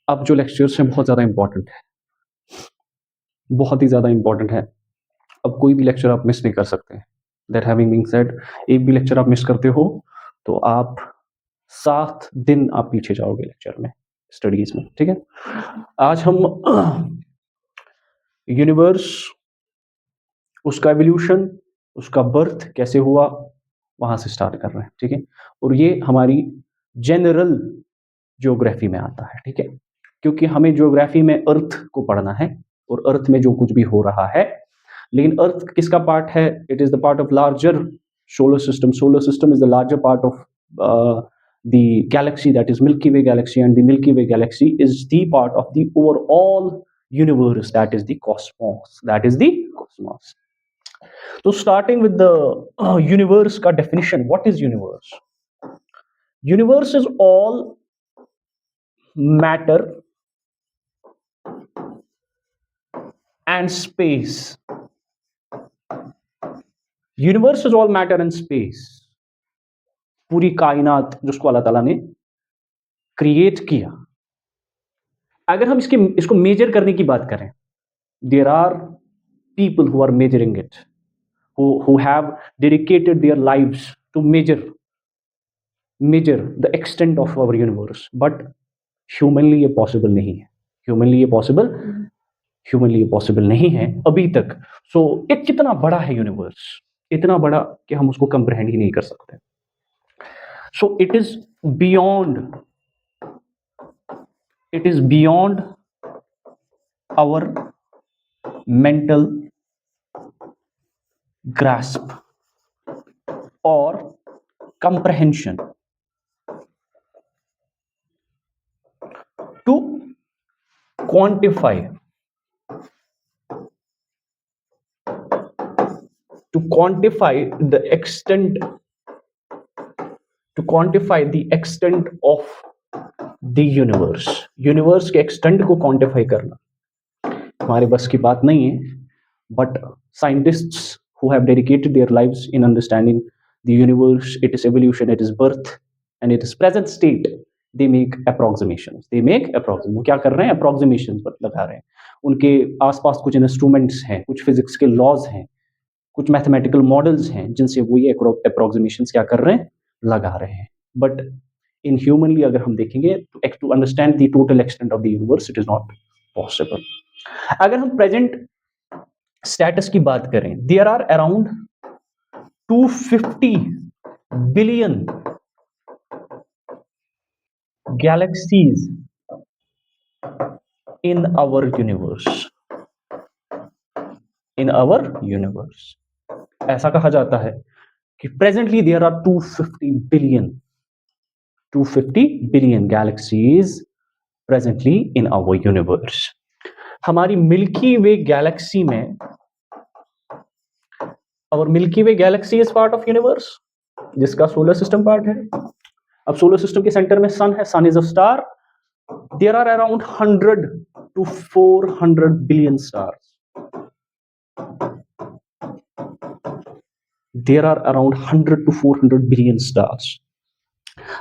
अब जो लेक्चर्स हैं बहुत ज़्यादा इंपॉर्टेंट है, बहुत ही ज़्यादा इंपॉर्टेंट है। अब कोई भी लेक्चर आप मिस नहीं कर सकते। दैट हैविंग बीइंग सेड, एक भी लेक्चर आप मिस करते हो तो आप 7 दिन आप पीछे जाओगे लेक्चर में, स्टडीज में, ठीक है। आज हम यूनिवर्स, उसका एवोल्यूशन, उसका बर्थ कैसे हुआ, वहां से स्टार्ट कर रहे हैं, ठीक है। और ये हमारी जनरल ज्योग्राफी में आता है, ठीक है, क्योंकि हमें ज्योग्राफी में अर्थ को पढ़ना है और अर्थ में जो कुछ भी हो रहा है। लेकिन अर्थ किसका पार्ट है? It is the part of larger solar system. Solar system is the larger part of the galaxy, that is Milky Way galaxy, and the Milky Way galaxy is the part of the overall universe, that is the cosmos, that is the cosmos. So starting with the universe का definition, what is universe? Universe is all matter and space. Universe is all matter and space. पूरी कायनात जिसको अल्लाह ताला ने create किया. अगर हम इसको मेजर करने की बात करें, there are people who are measuring it, who have dedicated their lives to measure the extent of our universe, but humanly ये possible नहीं है. humanly ये possible नहीं है अभी तक. So ये कितना बड़ा है यूनिवर्स, इतना बड़ा कि हम उसको comprehend ही नहीं कर सकते. So it is beyond our mental grasp or comprehension. To quantify the extent of the universe के extent को quantify करना हमारे बस की बात नहीं है. but scientists who have dedicated their lives in understanding the universe, its evolution, its birth and its present state, they make approximations. वो क्या कर रहे हैं? approximations लगा रहे हैं. उनके आसपास कुछ इंस्ट्रूमेंट्स हैं, कुछ फिजिक्स के लॉज हैं, कुछ मैथमेटिकल मॉडल्स हैं जिनसे वो ये अप्रोक्सीमेशंस क्या कर रहे हैं? लगा रहे हैं. बट इन ह्यूमनली अगर हम देखेंगे to understand the total extent of the universe, it is not possible. अगर हम प्रेजेंट स्टेटस की बात करें, there are around 250 billion galaxies in our universe. ऐसा कहा जाता है कि presently there are 250 billion galaxies presently in our universe. हमारी मिल्की वे गैलेक्सी में, और milky way galaxy is part of universe जिसका सोलर सिस्टम पार्ट है. अब सोलर सिस्टम के सेंटर में सन है, sun is a star. There are around 100 to 400 billion stars. There are around 100 to 400 billion stars.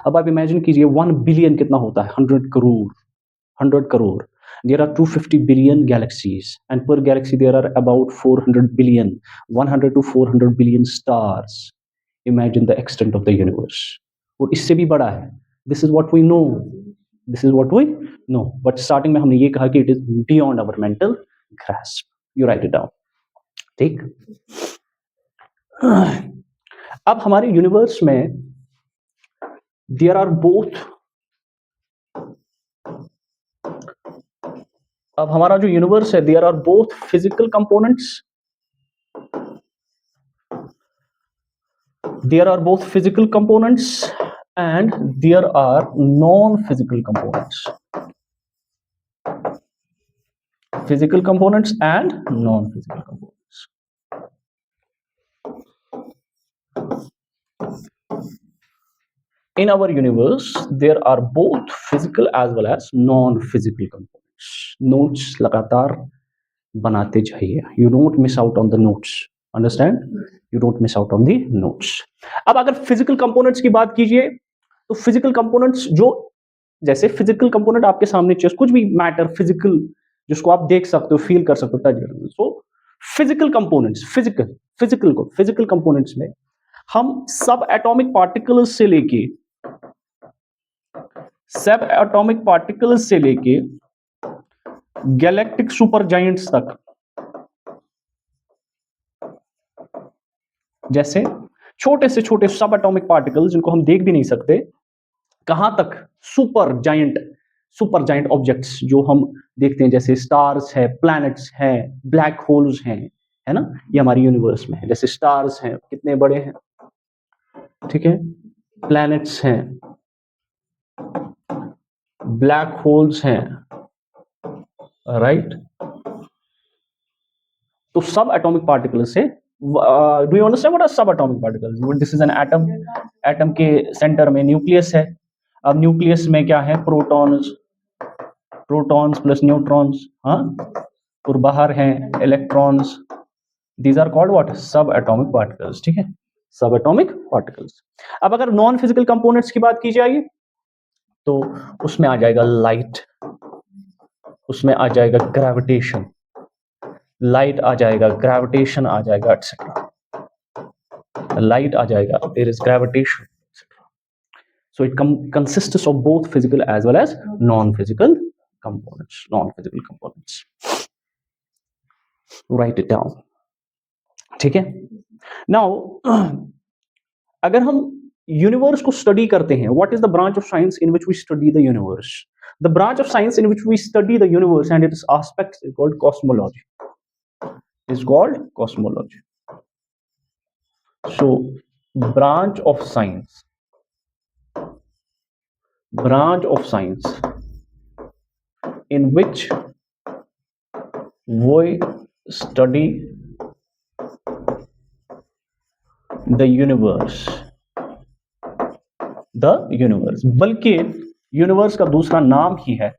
अब आप इमेजिन कीजिए 1 billion कितना होता है? 100 crore. There are 250 billion galaxies, and per galaxy there are about 400 billion, 100 to 400 billion stars. Imagine the extent of the universe. और इससे भी बड़ा है. This is what we know. But starting में हमने ये कहा कि it is beyond our mental grasp. You write it down. ठीक. अब हमारे यूनिवर्स में there are both. अब हमारा जो यूनिवर्स है, there are both physical components, and there are non physical components. Physical components and non physical components. In our universe, there are both physical as well as non-physical components. Notes लगातार बनाते जाइए. You don't miss out on the notes. Understand? You don't miss out on the notes. अब अगर physical components की बात कीजिए, तो physical components जो जैसे फिजिकल कंपोनेंट आपके सामने चेस्ट, कुछ भी मैटर फिजिकल जिसको आप देख सकते हो, फील कर सकते हो, टच कर सकते हो। So physical components, physical components में हम सब एटॉमिक पार्टिकल्स से लेके गैलेक्टिक सुपर जायंट्स तक, जैसे छोटे से छोटे सब एटॉमिक पार्टिकल्स जिनको हम देख भी नहीं सकते, कहां तक, सुपर जायंट ऑब्जेक्ट्स जो हम देखते हैं, जैसे स्टार्स है, प्लैनेट्स हैं, ब्लैक होल्स हैं, है ना, ये हमारी यूनिवर्स में है। जैसे स्टार्स हैं, कितने बड़े हैं, ठीक है, प्लैनेट्स हैं, ब्लैक होल्स हैं, राइट। तो सब एटॉमिक पार्टिकल से, do you understand what are subatomic particles? This is an atom, atom के सेंटर में न्यूक्लियस है। अब न्यूक्लियस में क्या है, प्रोटॉन्स प्लस न्यूट्रॉन्स, हाँ, और बाहर हैं electrons. These are called what, subatomic particles, ठीक है, सब एटॉमिक पार्टिकल्स। अब अगर नॉन फिजिकल कंपोनेंट्स की बात की जाएगी तो उसमें आ जाएगा लाइट, उसमें आ जाएगा ग्रेविटेशन, लाइट आ जाएगा, ग्रेविटेशन आ जाएगा, एटसेट्रा। लाइट आ जाएगा, there is gravitation, etcetera. So it consists of both physical as well as non-physical components. Write it down. ठीक है। नाउ अगर हम यूनिवर्स को स्टडी करते हैं, what is the branch of science in which we study the universe? The branch of science in which we study the universe and its aspects is called cosmology, So branch of science in which we study the universe, बल्कि universe का दूसरा नाम ही है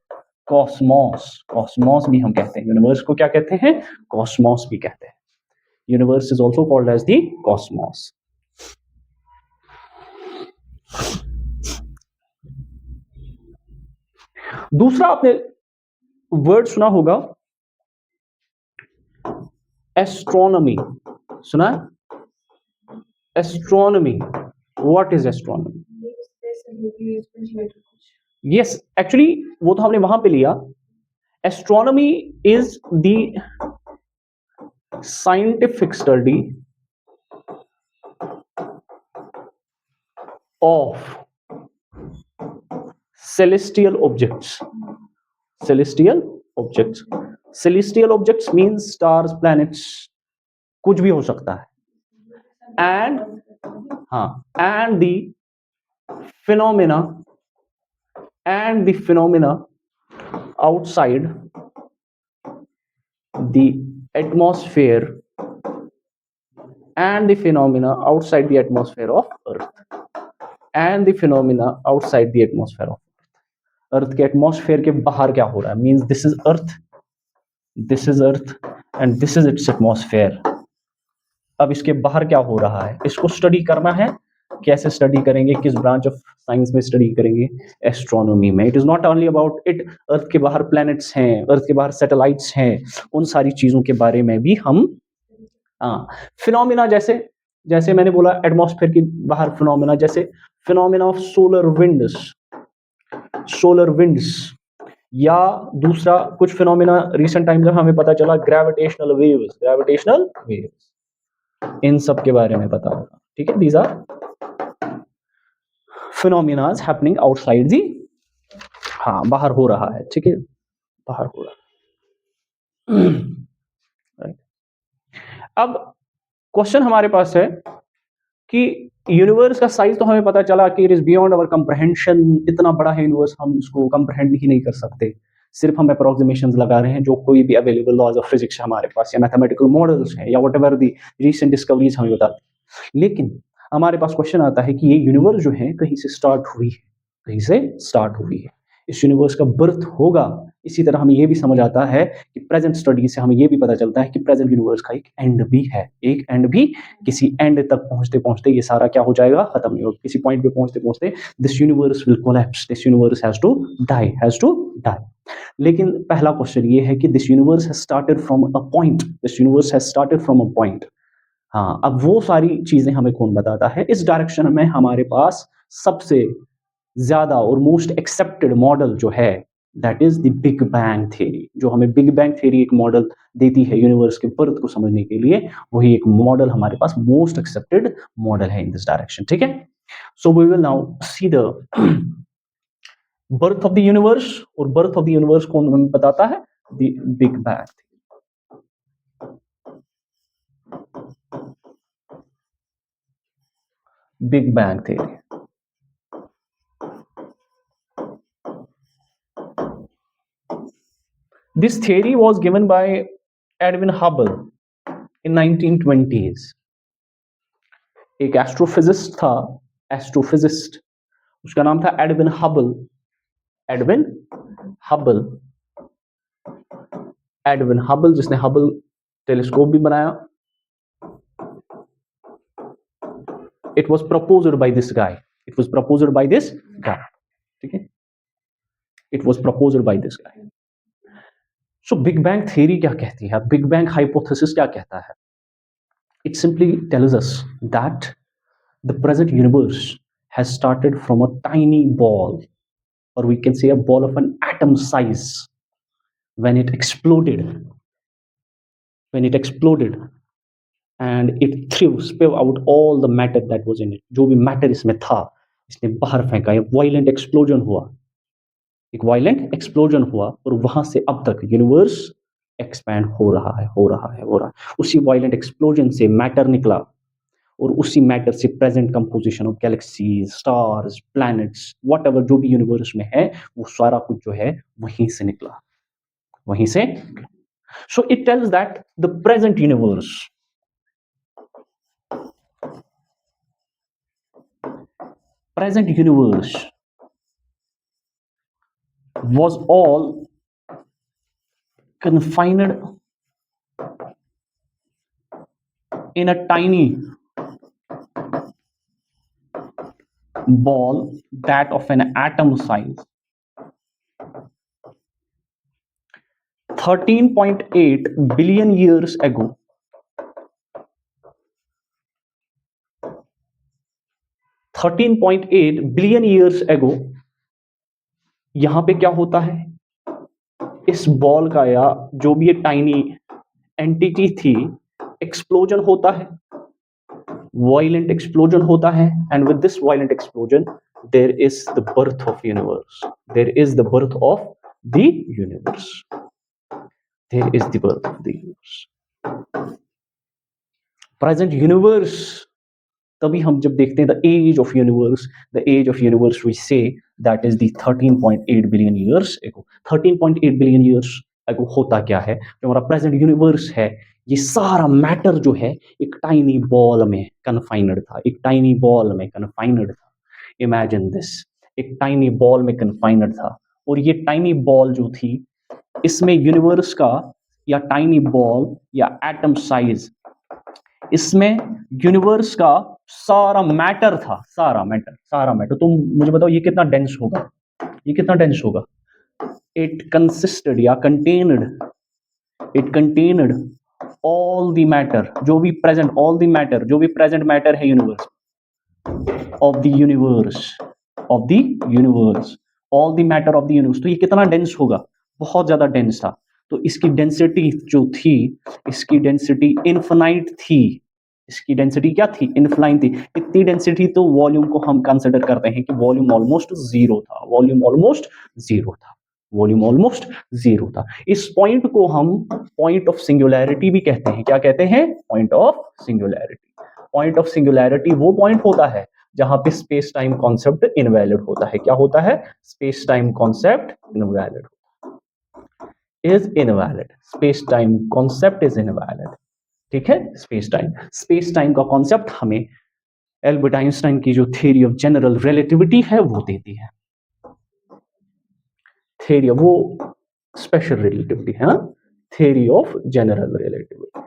Cosmos भी हम कहते हैं। Universe को क्या कहते हैं, कॉस्मोस भी कहते हैं। Universe is also called as the cosmos. दूसरा आपने वर्ड सुना होगा एस्ट्रोनॉमी, सुना है? Astronomy, what is astronomy? Yes, actually वो तो हमने वहां पे लिया। Astronomy is the scientific study of celestial objects means stars, planets, कुछ भी हो सकता है, and the phenomena outside the atmosphere of Earth, अर्थ के एटमॉस्फेयर के बाहर क्या हो रहा है, means this is earth and this is it's atmosphere. अब इसके बाहर क्या हो रहा है, इसको स्टडी करना है। कैसे स्टडी करेंगे, किस ब्रांच ऑफ साइंस में स्टडी करेंगे? एस्ट्रोनॉमी में। It is not only about it, earth के बाहर प्लैनेट्स हैं, अर्थ के बाहर सैटेलाइट्स हैं, उन सारी चीजों के बारे में भी हम, फिनोमिना, जैसे मैंने बोला एटमॉस्फेयर के बाहर फिनोमिना, जैसे फिनोमिना ऑफ सोलर विंड्स, या दूसरा कुछ फिनोमिना रिसेंट टाइम में हमें पता चला ग्रेविटेशनल वेव्स, इन सब के बारे में पता होगा, ठीक है। These are phenomenas happening outside the, बाहर हो रहा है, ठीक है, बाहर हो रहा है। अब क्वेश्चन हमारे पास है कि यूनिवर्स का साइज तो हमें पता चला कि it is beyond our comprehension, इतना बड़ा है यूनिवर्स, हम इसको कंप्रहेंड ही नहीं कर सकते। सिर्फ हम अप्रोक्सीमेशंस लगा रहे हैं, जो कोई भी अवेलेबल लॉज ऑफ फिजिक्स हमारे पास, या मैथमेटिकल मॉडल्स हैं, या व्हाटएवर दी रीसेंट डिस्कवरीज हमें बताते हैं। लेकिन हमारे पास क्वेश्चन आता है कि ये यूनिवर्स जो है कहीं से स्टार्ट हुई है, इस यूनिवर्स का बर्थ होगा इसी तरह हमें ये भी समझ आता है कि प्रेजेंट स्टडी से हमें ये भी पता चलता है कि प्रेजेंट यूनिवर्स का एक एंड भी है, एक एंड भी, किसी एंड तक पहुंचते पहुंचते ये सारा क्या हो जाएगा, खत्म नहीं होगा, किसी पॉइंट पे पहुंचते पहुंचते this universe will collapse, this universe has to die, has to die. लेकिन पहला क्वेश्चन ये है कि this universe has started from a point, this universe has started from a point. हाँ, अब वो सारी चीजें हमें कौन बताता है? इस डायरेक्शन में हमारे पास सबसे ज्यादा और मोस्ट एक्सेप्टेड मॉडल जो है that is the big bang theory. जो हमें बिग बैंग थ्योरी एक मॉडल देती है यूनिवर्स के बर्थ को समझने के लिए, वही एक मॉडल हमारे पास मोस्ट एक्सेप्टेड मॉडल है इन दिस डायरेक्शन। ठीक है, so we will now see the birth of the universe, और बर्थ ऑफ द यूनिवर्स कौन हमें बताता है? The big bang. Big bang theory, this theory was given by Edwin Hubble in 1920s। एक astrophysicist था, astrophysicist, उसका नाम था Edwin Hubble. Edwin Hubble, Edwin Hubble, जिसने हबल टेलीस्कोप भी बनाया। It was proposed by this guy, it was proposed by this guy. ठीक है, it was proposed by this guy. So big bang theory क्या कहती है? बिग बैंग हाइपोथेसिस क्या कहता है? It simply tells us that the present universe has started from a tiny ball, or we can say a ball of an atom size, when it exploded, when it exploded and it spew out all the matter that was in it। जो भी matter इसमें था इसने बाहर फेंका, एक violent explosion हुआ, एक वायलेंट एक्सप्लोजन हुआ, और वहां से अब तक यूनिवर्स एक्सपैंड हो रहा है, हो रहा है, हो रहा है। उसी वायलेंट एक्सप्लोजन से मैटर निकला, और उसी मैटर से present composition of galaxies, stars, planets, whatever जो भी यूनिवर्स में है, वो सारा कुछ जो है वहीं से निकला, वहीं से। So it tells that the present universe, present universe was all confined in a tiny ball that of an atom size, 13.8 billion years ago। 13.8 billion years एगो यहां पे क्या होता है? इस बॉल का या जो भी ये टाइनी एंटिटी थी, एक्सप्लोजन होता है, वायलेंट एक्सप्लोजन होता है, and with this violent explosion there is the birth of universe, there is the birth of the universe, there is the birth of the universe. Present universe, तभी हम जब देखते हैं the age of universe, the age of universe we say that is the 13.8 billion years ago. 13.8 billion years एगो होता क्या है? जो हमारा प्रेजेंट यूनिवर्स है, ये सारा मैटर जो है एक टाइनी बॉल में कन्फाइनड था, एक टाइनी बॉल में कन्फाइनड था। इमेजिन दिस, एक टाइनी बॉल में कन्फाइनड था, और ये टाइनी बॉल जो थी, इसमें यूनिवर्स का, या टाइनी बॉल या एटम साइज, इसमें यूनिवर्स का सारा मैटर था, सारा मैटर, सारा मैटर। तुम मुझे बताओ ये कितना डेंस होगा, ये कितना डेंस होगा? इट कंसिस्टेड या contained, it contained all the matter, जो भी प्रेजेंट, ऑल द मैटर, जो भी प्रेजेंट मैटर है universe, of the universe, of the universe, all the matter of the universe. तो ये कितना डेंस होगा? बहुत ज्यादा डेंस था। तो इसकी डेंसिटी जो थी, इसकी डेंसिटी इनफाइनाइट थी। इसकी डेंसिटी क्या थी? इनफाइनाइट थी। इतनी डेंसिटी तो वॉल्यूम को हम कंसिडर करते हैं कि वॉल्यूम ऑलमोस्ट जीरो था, वॉल्यूम ऑलमोस्ट जीरो था, वॉल्यूम ऑलमोस्ट जीरो था। इस पॉइंट को हम पॉइंट ऑफ सिंगुलैरिटी भी कहते हैं। क्या कहते हैं? Point of singularity. Point of singularity वो पॉइंट होता है जहां पे स्पेस टाइम कॉन्सेप्ट इनवैलिड होता है। क्या होता है? Space time concept invalid, is invalid, space time concept is invalid. ठीक है, स्पेस टाइम, स्पेस टाइम का कॉन्सेप्ट हमें एल्बर्ट आइंस्टाइन की जो थ्योरी ऑफ जनरल रिलेटिविटी है वो देती है। थ्योरी वो स्पेशल रिलेटिविटी, है ना, theory of general relativity.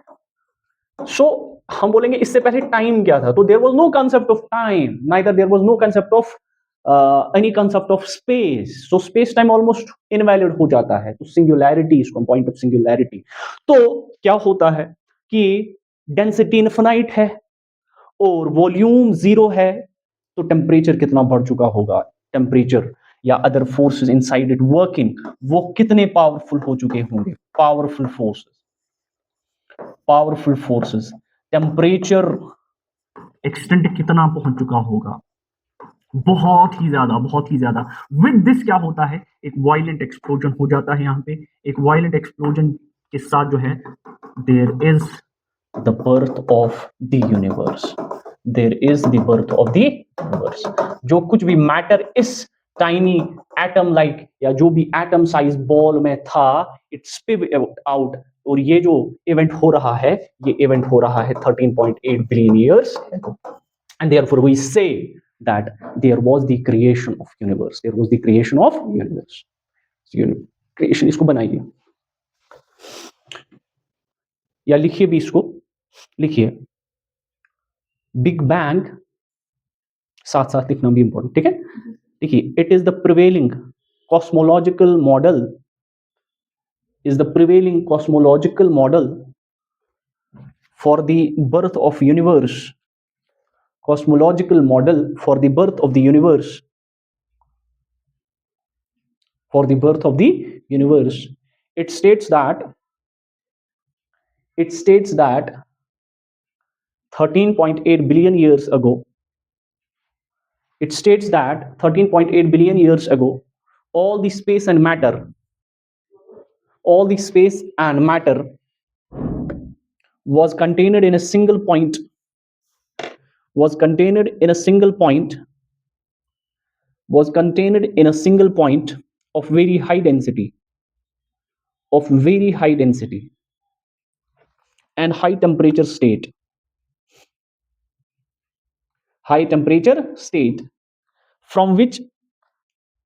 So हम बोलेंगे इससे पहले टाइम क्या था, तो there was no concept of time, neither there was no concept of any concept of space, so space time almost invalid हो जाता है, तो सिंगुलैरिटी, इसको पॉइंट ऑफ सिंगुलैरिटी। तो क्या होता है कि डेंसिटी इनफिनाइट है और वॉल्यूम जीरो है, तो टेम्परेचर कितना बढ़ चुका होगा, टेम्परेचर या other forces inside it working, वो कितने पावरफुल हो चुके होंगे, पावरफुल फोर्सेस, टेम्परेचर एक्सटेंट कितना पहुंच चुका होगा, बहुत ही ज्यादा। विद दिस क्या होता है, एक वायलेंट एक्सप्लोजन हो जाता है यहाँ पे, एक वायलेंट एक्सप्लोजन के साथ जो है there is the birth of the universe, there is the birth of the universe. जो कुछ भी मैटर इस टाइनी एटम लाइक या जो भी एटम साइज बॉल में था, इट स्पिव आउट, और ये जो इवेंट हो रहा है, ये इवेंट हो रहा है 13.8 billion years ago, and therefore we say that there was the creation of universe, there was the creation of universe, creation। इसको बनाइए या लिखिए भी, इसको लिखिए, बिग बैंग साथ साथ लिखना भी इंपॉर्टेंट, ठीक है। देखिए, it is the prevailing cosmological model, is the prevailing cosmological model for the birth of universe, cosmological model for the birth of the universe, for the birth of the universe. It states that 13.8 billion years ago, it states that 13.8 billion years ago, all the space and matter, was contained in a single point, was contained in a single point of very high density, and high temperature state, from which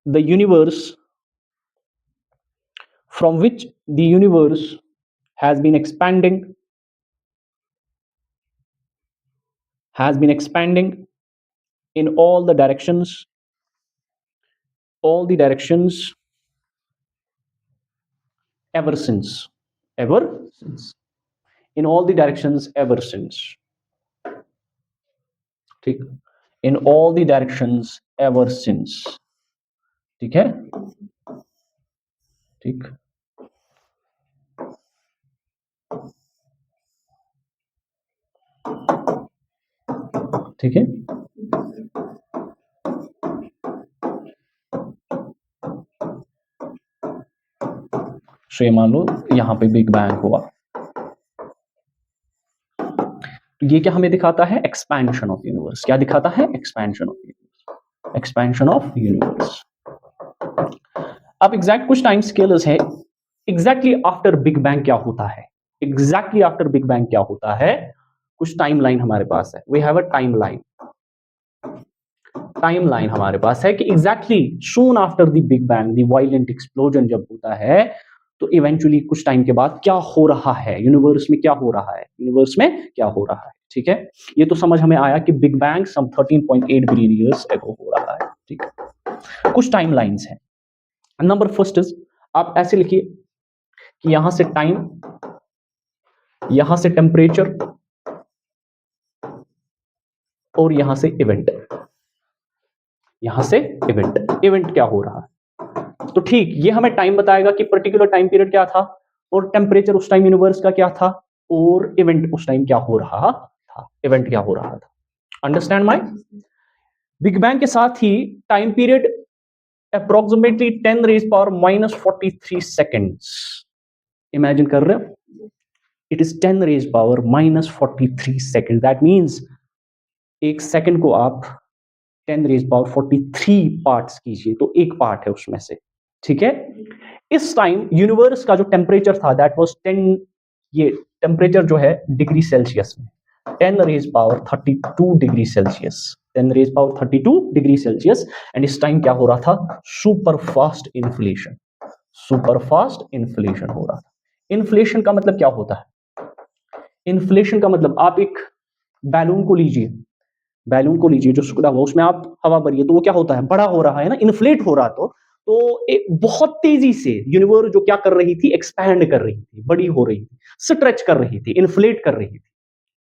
the universe has been expanding in all the directions ever since, in all the directions ever since, ठीक, in all the directions ever since, ठीक है, ठीक, ठीक है। सो ये मान लो यहां पे बिग बैंग हुआ, तो ये क्या हमें दिखाता है, एक्सपेंशन ऑफ यूनिवर्स। क्या दिखाता है, एक्सपेंशन ऑफ यूनिवर्स। अब एग्जैक्ट कुछ टाइम स्केल्स है, एग्जैक्टली आफ्टर बिग बैंग क्या होता है, कुछ टाइमलाइन हमारे पास है। वी हैव अ टाइमलाइन हमारे पास है कि exactly soon after the big bang, the violent explosion जब होता है, तो इवेंचुअली कुछ टाइम के बाद क्या हो रहा है, यूनिवर्स में क्या हो रहा है, ठीक है। ये तो समझ हमें आया कि बिग बैंग सम 13.8 बिलियन ईयर्स एगो हो रहा है, ठीक है। कुछ टाइमलाइंस हैं। नंबर फर्स्ट इज, आप ऐसे लिखिए कि यहां से टाइम, यहां से टेम्परेचर, और यहां से इवेंट, इवेंट क्या हो रहा है। तो ठीक, ये हमें टाइम बताएगा कि पर्टिकुलर टाइम पीरियड क्या था, और टेम्परेचर उस टाइम यूनिवर्स का क्या था, और इवेंट उस टाइम क्या हो रहा था, अंडरस्टैंड माय। बिग बैंग के साथ ही time period approximately 10 raise power -43 seconds, imagine कर रहे हो, it is 10 raise power -43 second, that means एक सेकंड को आप 10 रेज पावर 43 पार्ट्स कीजिए, तो एक पार्ट है उसमें से, ठीक है। इस टाइम यूनिवर्स का जो टेम्परेचर था, दैट वाज 10, ये टेम्परेचर जो है डिग्री सेल्सियस में, 10 raise power 32 degree Celsius, 10 raise power 32 degree Celsius. And इस टाइम क्या हो रहा था, super fast inflation, super fast inflation हो रहा था। इन्फ्लेशन का मतलब क्या होता है? इन्फ्लेशन का मतलब आप एक बैलून को लीजिए, बैलून को लीजिए जो सिकुड़ा हुआ, उसमें आप हवा भरिए तो वो क्या होता है? बड़ा हो रहा है ना, इन्फ्लेट हो रहा। तो एक बहुत तेजी से यूनिवर्स जो क्या कर रही थी? एक्सपैंड कर रही थी, बड़ी हो रही थी, स्ट्रेच कर रही थी, इन्फ्लेट कर रही थी।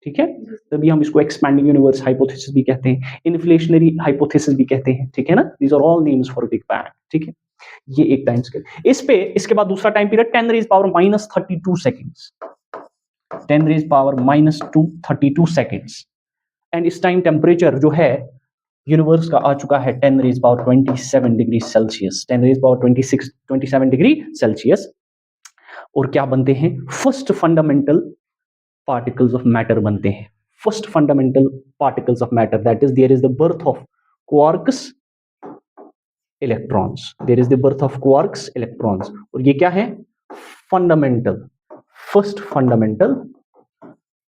ठीक है, तभी हम इसको एक्सपैंडिंग यूनिवर्स हाइपोथेसिस भी कहते हैं, इन्फ्लेशनरी हाइपोथेसिस भी कहते हैं। ठीक है ना, these are all names for big bang. ठीक है, ये एक टाइम स्केल। इस पे इसके बाद दूसरा time period 10 raise power minus 32 seconds, 10 raise power minus 32 seconds. And इस टाइम टेम्परेचर जो है यूनिवर्स का आ चुका है 10 raise power 27 degree Celsius, 10 raise power 27 degree Celsius. और क्या बनते हैं? First fundamental particles of matter बनते हैं। First fundamental particles of matter, that is there is the birth of quarks electrons, there is the birth of quarks electrons. और ये क्या है? Fundamental, first fundamental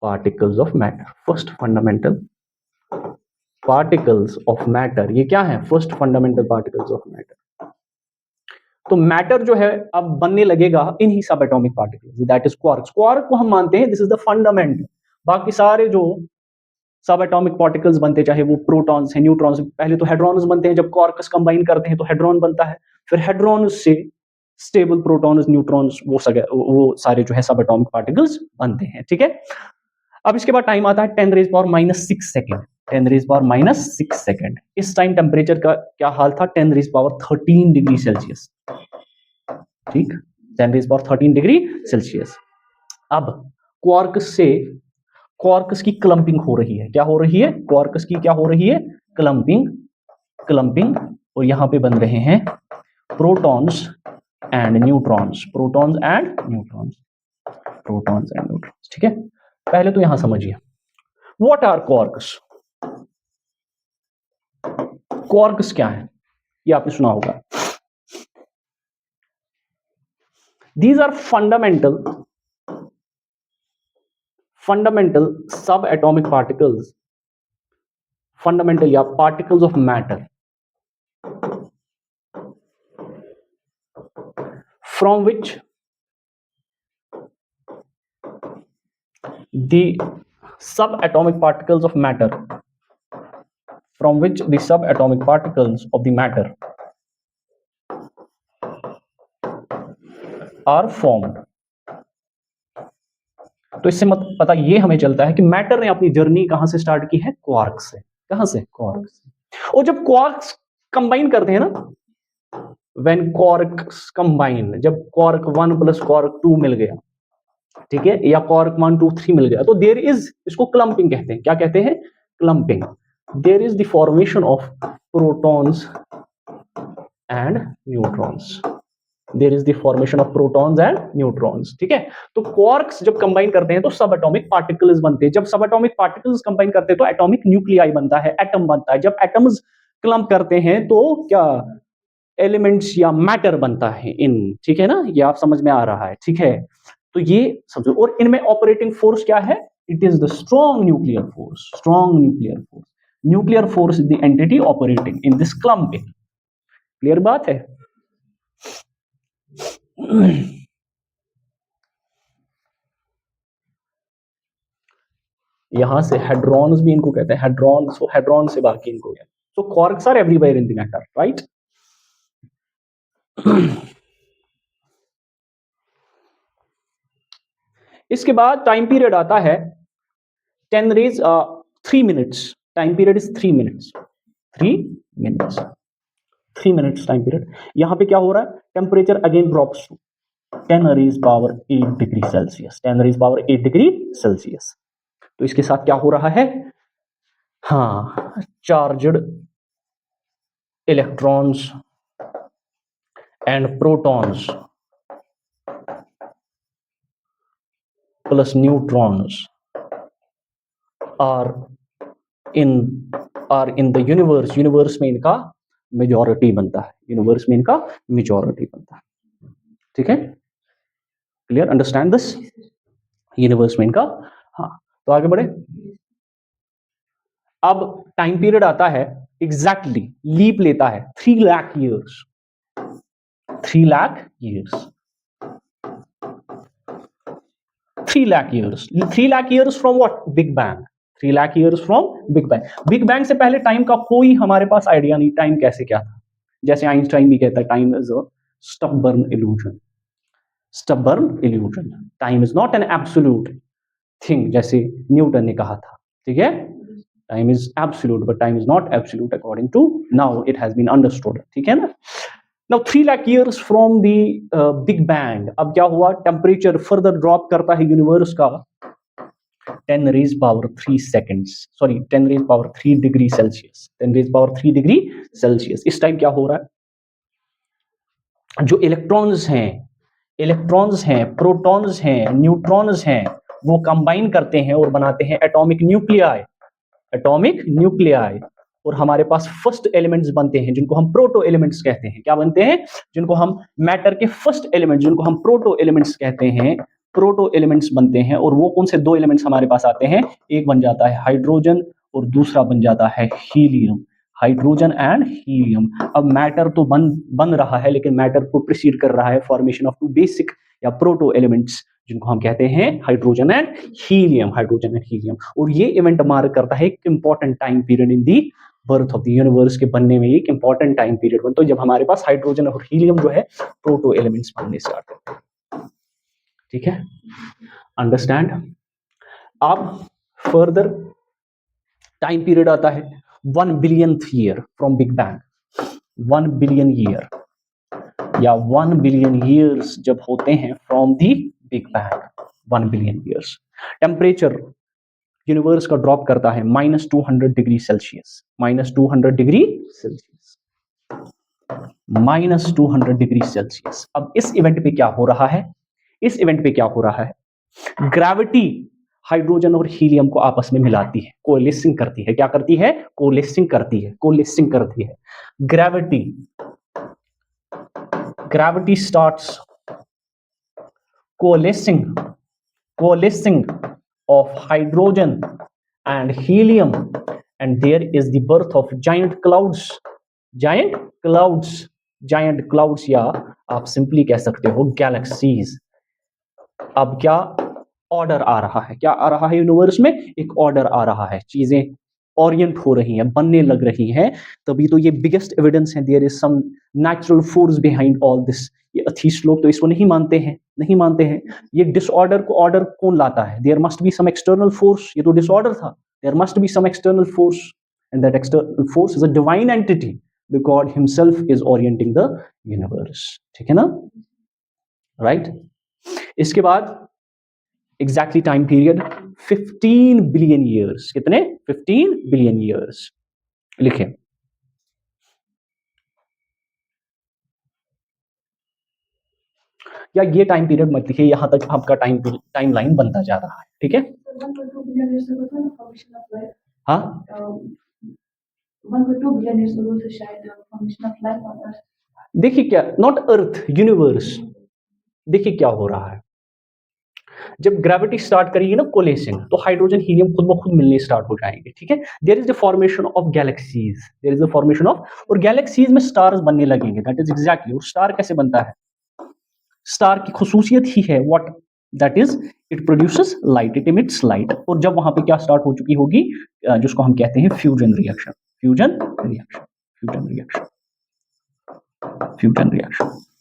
particles of matter, first fundamental particles of matter. ये क्या है? First fundamental particles of matter. तो matter जो है अब बनने लगेगा इन ही सब atomic particles, that is quarks. Quark को हम मानते हैं दिस इज द फंडामेंट। बाकी सारे जो सब एटॉमिक पार्टिकल्स बनते, चाहे वो प्रोटॉन्स हैं, न्यूट्रॉन्स, पहले तो हेड्रॉन्स बनते हैं, जब क्वार्क्स कंबाइन करते हैं तो हेड्रॉन बनता है, फिर हेड्रॉन से स्टेबल प्रोटॉन्स, न्यूट्रॉन्स, वो सारे जो है सब एटॉमिक पार्टिकल्स बनते हैं। ठीक है, अब इसके बाद टाइम आता है 10 raise power minus 6 second, 10 raise power minus 6 second. इस टाइम टेम्परेचर का क्या हाल था? 10 रेज पावर 13 डिग्री सेल्सियस। ठीक, 10 रेज पावर 13 डिग्री सेल्सियस। अब क्वार्क्स से, क्वार्क्स की क्लंपिंग हो रही है। क्या हो रही है? क्वार्क्स की क्या हो रही है? Clumping, clumping. और यहां पे बन रहे हैं protons and neutrons, protons and neutrons, protons and neutrons. ठीक है, पहले तो यहां समझिए व्हाट आर क्वार्क्स। क्वार्क्स क्या है? ये आपने सुना होगा। दीज आर फंडामेंटल सब एटॉमिक पार्टिकल्स, फंडामेंटल या particles of matter from which the subatomic particles of matter, from which the subatomic particles of the matter are formed। तो इससे मत पता ये हमें चलता है कि मैटर ने अपनी जर्नी कहां से स्टार्ट की है? क्वार्क से। कहां से? क्वार्क से। और जब क्वार्क्स कंबाइन करते हैं ना, when quarks combine, जब क्वार्क 1 प्लस क्वार्क 2 मिल गया, ठीक है, या क्वार्क 1 2 3 मिल गया, तो देयर इज, इसको क्लंपिंग कहते हैं। क्या कहते हैं? Clumping. There is the formation of protons and neutrons, there is the formation of protons and neutrons. ठीक है, तो क्वार्क्स जब कंबाइन करते हैं तो सब एटॉमिक पार्टिकल्स बनते हैं। जब सब एटॉमिक पार्टिकल्स कंबाइन करते हैं तो एटॉमिक न्यूक्लियाई बनता है, एटम बनता है। जब एटम्स क्लम्प करते हैं तो क्या? एलिमेंट्स या मैटर बनता है इन। ठीक है ना, ये आप समझ में आ रहा है? ठीक है, तो ये समझो। और इनमें ऑपरेटिंग फोर्स क्या है? It is the strong nuclear force, strong nuclear force. Nuclear force is the entity operating in this clumping. Clear बात है? यहां से हेड्रॉन्स भी इनको कहते हैं, हेड्रॉन्स, तो हेड्रॉन से बाकी इनको कहते हैं। So quarks are everywhere in the matter, right? इसके बाद टाइम पीरियड आता है 10 raise 3 minutes. Time period is 3 minutes, 3 minutes, 3 minutes time period. यहां पे क्या हो रहा है? Temperature again drops to 10 raise power 8 degree Celsius, 10 raise power 8 degree Celsius. तो इसके साथ क्या हो रहा है? हाँ, charged electrons and protons plus neutrons are in the universe. Universe में इनका मेजॉरिटी बनता है, यूनिवर्स में इनका मेजॉरिटी बनता है। ठीक है, क्लियर? Understand this? यूनिवर्स में इनका। हाँ, तो आगे बढ़े। अब टाइम पीरियड आता है एग्जैक्टली, लीप लेता है 3 lakh years, 3 lakh years. 3 lakh years. 3 lakh years from what? Big Bang. 3 lakh years from Big Bang. Big Bang से पहले टाइम का कोई हमारे पास आइडिया नहीं, टाइम कैसे क्या था. जैसे आइंस्टाइन भी कहता है time is a stubborn illusion. Stubborn illusion. Time is not an absolute thing, जैसे न्यूटन ने कहा था. ठीक है. Time is absolute, but time is not absolute according to now it has been understood. ठीक है ना. Now 3 lakh years from the Big Bang. अब क्या हुआ? टेम्परेचर फर्दर ड्रॉप करता है यूनिवर्स का 10 raised power 3 seconds. Sorry, 10 raised power 3 degree Celsius. 10 raised power 3 degree Celsius. इस टाइम क्या हो रहा है? जो इलेक्ट्रॉन्स हैं, प्रोटॉन्स हैं, न्यूट्रॉन्स हैं, वो कंबाइन करते हैं और बनाते हैं एटॉमिक न्यूक्लियाई. और हमारे पास फर्स्ट एलिमेंट्स बनते हैं जिनको हम प्रोटो एलिमेंट्स कहते हैं. क्या बनते हैं? जिनको हम मैटर के फर्स्ट एलिमेंट, जिनको हम प्रोटो एलिमेंट्स कहते हैं, प्रोटो एलिमेंट्स बनते हैं. और वो कौन से 2 एलिमेंट्स हमारे पास आते हैं? एक बन जाता है हाइड्रोजन और दूसरा बन जाता है हीलियम. Hydrogen and helium. अब मैटर तो बन रहा है, लेकिन मैटर को प्रीसीड कर रहा है फॉर्मेशन ऑफ 2 बेसिक या प्रोटो एलिमेंट्स जिनको हम कहते हैं हाइड्रोजन एंड हीलियम. और ये इवेंट मार्क करता है एक important time period in the birth of the universe के बनने में. एक इंपॉर्टेंट टाइम पीरियड बनता है जब हमारे पास हाइड्रोजन और हीलियम जो है प्रोटो एलिमेंट्स बनने स्टार्ट करते हैं. ठीक है, अंडरस्टैंड. अब फर्दर टाइम पीरियड आता है 1 billionth year from big bang. 1 billion year या 1 बिलियन ईयर्स जब होते हैं from the big bang. 1 billion years. Temperature universe का ड्रॉप करता है -200 degree Celsius. -200 degree Celsius. -200 degree Celsius. अब इस इवेंट पे क्या हो रहा है? ग्रेविटी हाइड्रोजन और हीलियम को आपस में मिलाती है, कोलेसिंग करती है. क्या करती है? कोलेसिंग करती है. Gravity starts coalescing of hydrogen and helium, and there is the birth of giant clouds या आप सिंपली कह सकते हो गैलेक्सीज. अब क्या ऑर्डर आ रहा है यूनिवर्स में? एक ऑर्डर आ रहा है, चीजें ओरिएंट हो रही हैं, बनने लग रही हैं. तभी तो ये बिगेस्ट एविडेंस है. There is some natural force behind all this. ये अथीस्ट लोग तो इसको नहीं मानते हैं. ये डिसऑर्डर को ऑर्डर कौन लाता है? There must be some external force. ये तो डिसऑर्डर था. There must be some external force, and that external force is a divine entity. The God himself is orienting the universe. ठीक है ना, राइट. इसके बाद exactly time period 15 billion years. कितने? 15 billion years. लिखे. या ये टाइम पीरियड मत लिखिए, यहां तक आपका टाइम लाइन बनता जा रहा है. ठीक है. हाँ, 1.2 बिलियन ईयर्स अगो से शायद formation of life on earth. देखिए क्या, नॉट अर्थ, यूनिवर्स. देखिए क्या हो रहा है. जब ग्रेविटी स्टार्ट करेगी ना कोलेसिंग, तो हाइड्रोजन हीलियम खुद ब खुद मिलने स्टार्ट हो जाएंगे. ठीक है. There is the formation of galaxies. और गैलेक्सीज में स्टार्स बनने लगेंगे. That is exactly. और स्टार कैसे बनता है? स्टार की खुसूसियत ही है what? That is it produces light, it emits light. और जब वहां पे क्या स्टार्ट हो चुकी होगी, जिसको हम कहते हैं फ्यूजन रिएक्शन.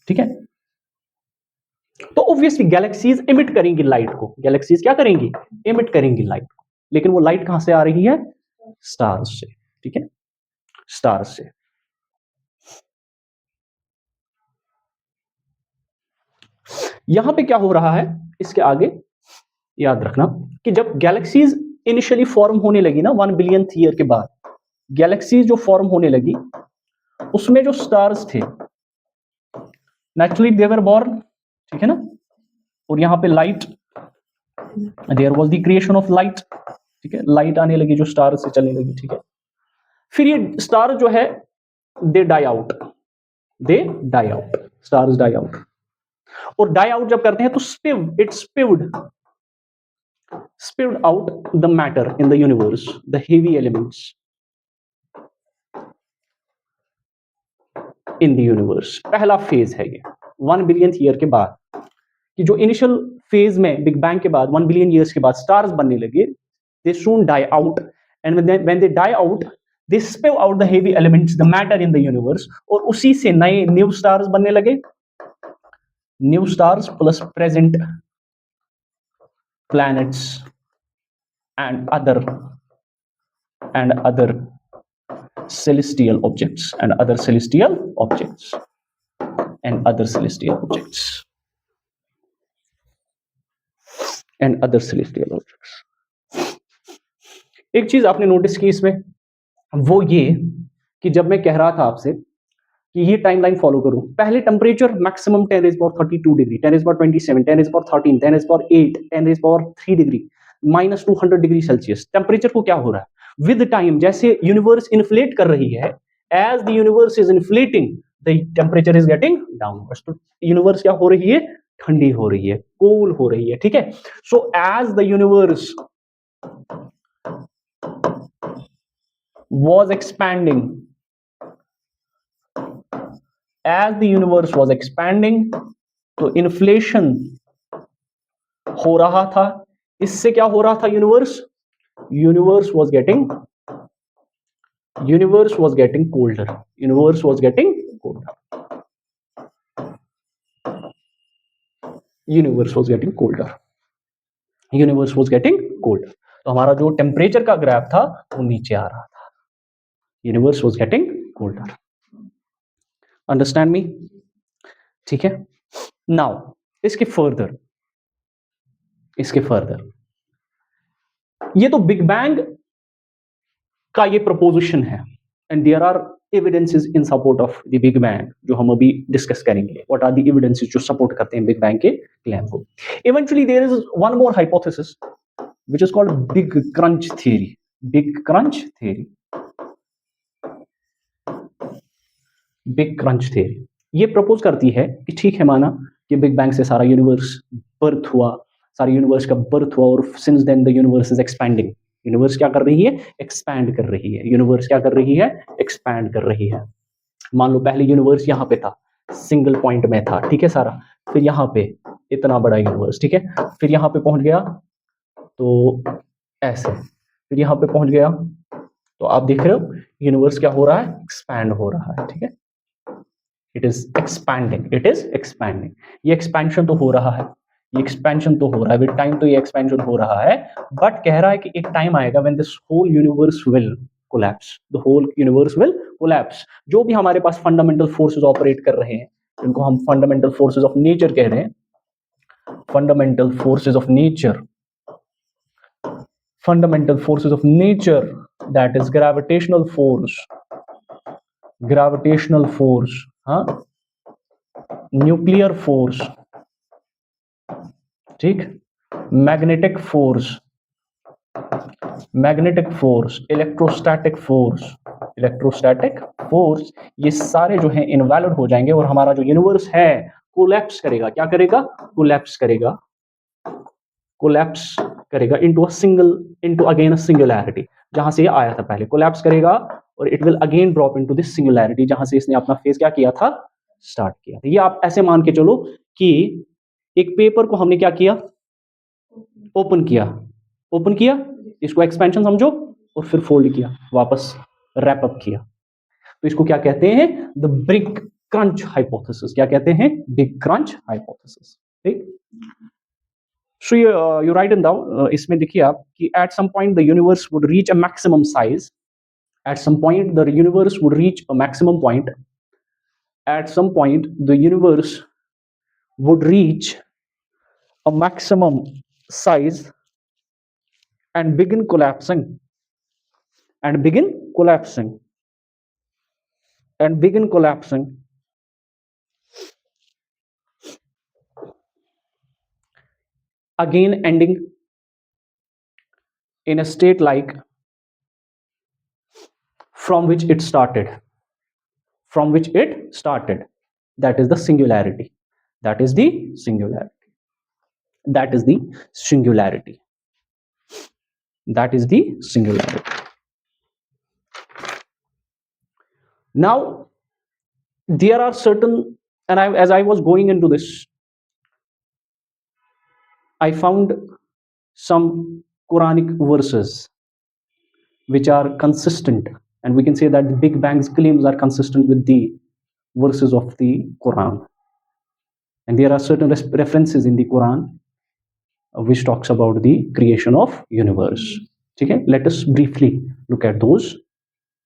ठीक है. तो ऑब्वियसली गैलेक्सीज इमिट करेंगी लाइट को. गैलेक्सीज क्या करेंगी? इमिट करेंगी लाइट को. लेकिन वो लाइट कहां से आ रही है? स्टार्स से. ठीक है, स्टार्स से. यहां पे क्या हो रहा है इसके आगे याद रखना कि जब गैलेक्सीज इनिशियली फॉर्म होने लगी ना 1 बिलियन ईयर के बाद, गैलेक्सीज जो फॉर्म होने लगी उसमें जो स्टार्स थे नेचुरली दे वर बॉर्न. ठीक है ना. और यहां पे light, there was the creation of light. ठीक है, लाइट आने लगी जो स्टार से चलने लगी. ठीक है. फिर ये स्टार जो है they die out. Stars die out. और डाई आउट जब करते हैं तो spewed out the matter in the universe, the heavy elements. In the universe. पहला फेज है ये 1 बिलियन ईयर के बाद, कि जो इनिशियल फेज में बिग बैंग के बाद 1 बिलियन ईयर्स के बाद स्टार्स बनने लगे, they soon die out, and when they die out they spill out the heavy elements, the matter in the universe, और उसी से नए न्यू स्टार्स बनने लगे, new stars plus present planets and other celestial objects and other celestial objects and other celestial objects and other celestial objects। एक चीज आपने notice की इसमें, वो ये कि जब मैं कह रहा था आपसे कि ये टाइमलाइन फॉलो करो, पहले temperature maximum 10⁻32 degree, 10⁻27, 10⁻13, 10⁻8, 10⁻3 degree, -200 degree Celsius. Temperature को क्या हो रहा है विद टाइम, जैसे यूनिवर्स इन्फ्लेट कर रही है, as the universe is inflating the temperature is getting downwards. तो यूनिवर्स क्या हो रही है, ठंडी हो रही है, कूल हो रही है, ठीक है। So as the universe was expanding, as the universe was expanding, तो इन्फ्लेशन हो रहा था। इससे क्या हो रहा था, universe was getting colder, universe was getting colder, universe was getting colder, universe was getting colder। तो हमारा जो टेम्परेचर का ग्राफ था वो नीचे आ रहा था, universe was getting colder। Understand me, ठीक है। नाउ इसके फर्दर ये तो बिग बैंग का ये प्रपोजिशन है, and there are evidences in support of the big bang, जो हम अभी डिस्कस करेंगे। व्हाट आर द एविडेंसेस जो सपोर्ट करते हैं बिग बैंग के क्लेम को। Eventually there is one more hypothesis which is called big crunch theory. Big crunch theory ये प्रपोज करती है कि ठीक है, माना कि बिग बैंग से सारा यूनिवर्स बर्थ हुआ, सारे यूनिवर्स का बर्थ हुआ, और since then the universe is expanding. Universe क्या कर रही है, एक्सपैंड कर रही है। यूनिवर्स क्या कर रही है, एक्सपैंड कर रही है। मान लो पहले यूनिवर्स यहाँ पे था, सिंगल पॉइंट में था, ठीक है सारा, फिर यहाँ पे इतना बड़ा यूनिवर्स, ठीक है, फिर यहाँ पे पहुंच गया तो ऐसे, फिर यहाँ पे पहुंच गया, तो आप देख रहे हो यूनिवर्स क्या हो रहा है, एक्सपैंड हो रहा है, ठीक है। इट इज एक्सपैंडिंग, ये एक्सपेंशन तो हो रहा है, विद टाइम तो ये एक्सपेंशन हो रहा है, बट कह रहा है कि एक टाइम आएगा when this whole universe will collapse, the whole universe will collapse. जो भी हमारे पास फंडामेंटल फोर्सेस ऑपरेट कर रहे हैं, जिनको हम फंडामेंटल फोर्सेस ऑफ नेचर कह रहे हैं, fundamental forces of nature, that is gravitational force, हाँ, न्यूक्लियर फोर्स, ठीक, मैग्नेटिक फोर्स, इलेक्ट्रोस्टैटिक फोर्स, ये सारे जो हैं इनवैलिड हो जाएंगे, और हमारा जो यूनिवर्स है कोलैप्स करेगा। क्या करेगा, कोलैप्स करेगा इनटू अगेन अ सिंगुलैरिटी, जहां से ये आया था पहले, कोलैप्स करेगा और it will again drop into this singularity, जहां से इसने अपना फेज क्या किया था, स्टार्ट किया था। ये आप ऐसे मान के चलो कि एक पेपर को हमने क्या किया, ओपन किया, इसको एक्सपेंशन समझो, और फिर फोल्ड किया, वापस रैप अप किया, तो इसको क्या कहते हैं, द बिग क्रंच हाइपोथेसिस। क्या कहते हैं, बिग क्रंच हाइपोथेसिस, ठीक। So you write in down, इसमें देखिए आप कि at some point the universe would reach a maximum size, at some point the universe would reach a maximum point, at some point the universe would reach a maximum size and begin collapsing, again ending in a state like from which it started, that is the singularity, now there are certain, and as I was going into this, I found some Quranic verses which are consistent, and we can say that the Big Bang's claims are consistent with the verses of the Quran. And there are certain references in the Quran which talks about the creation of universe. Okay, let us briefly look at those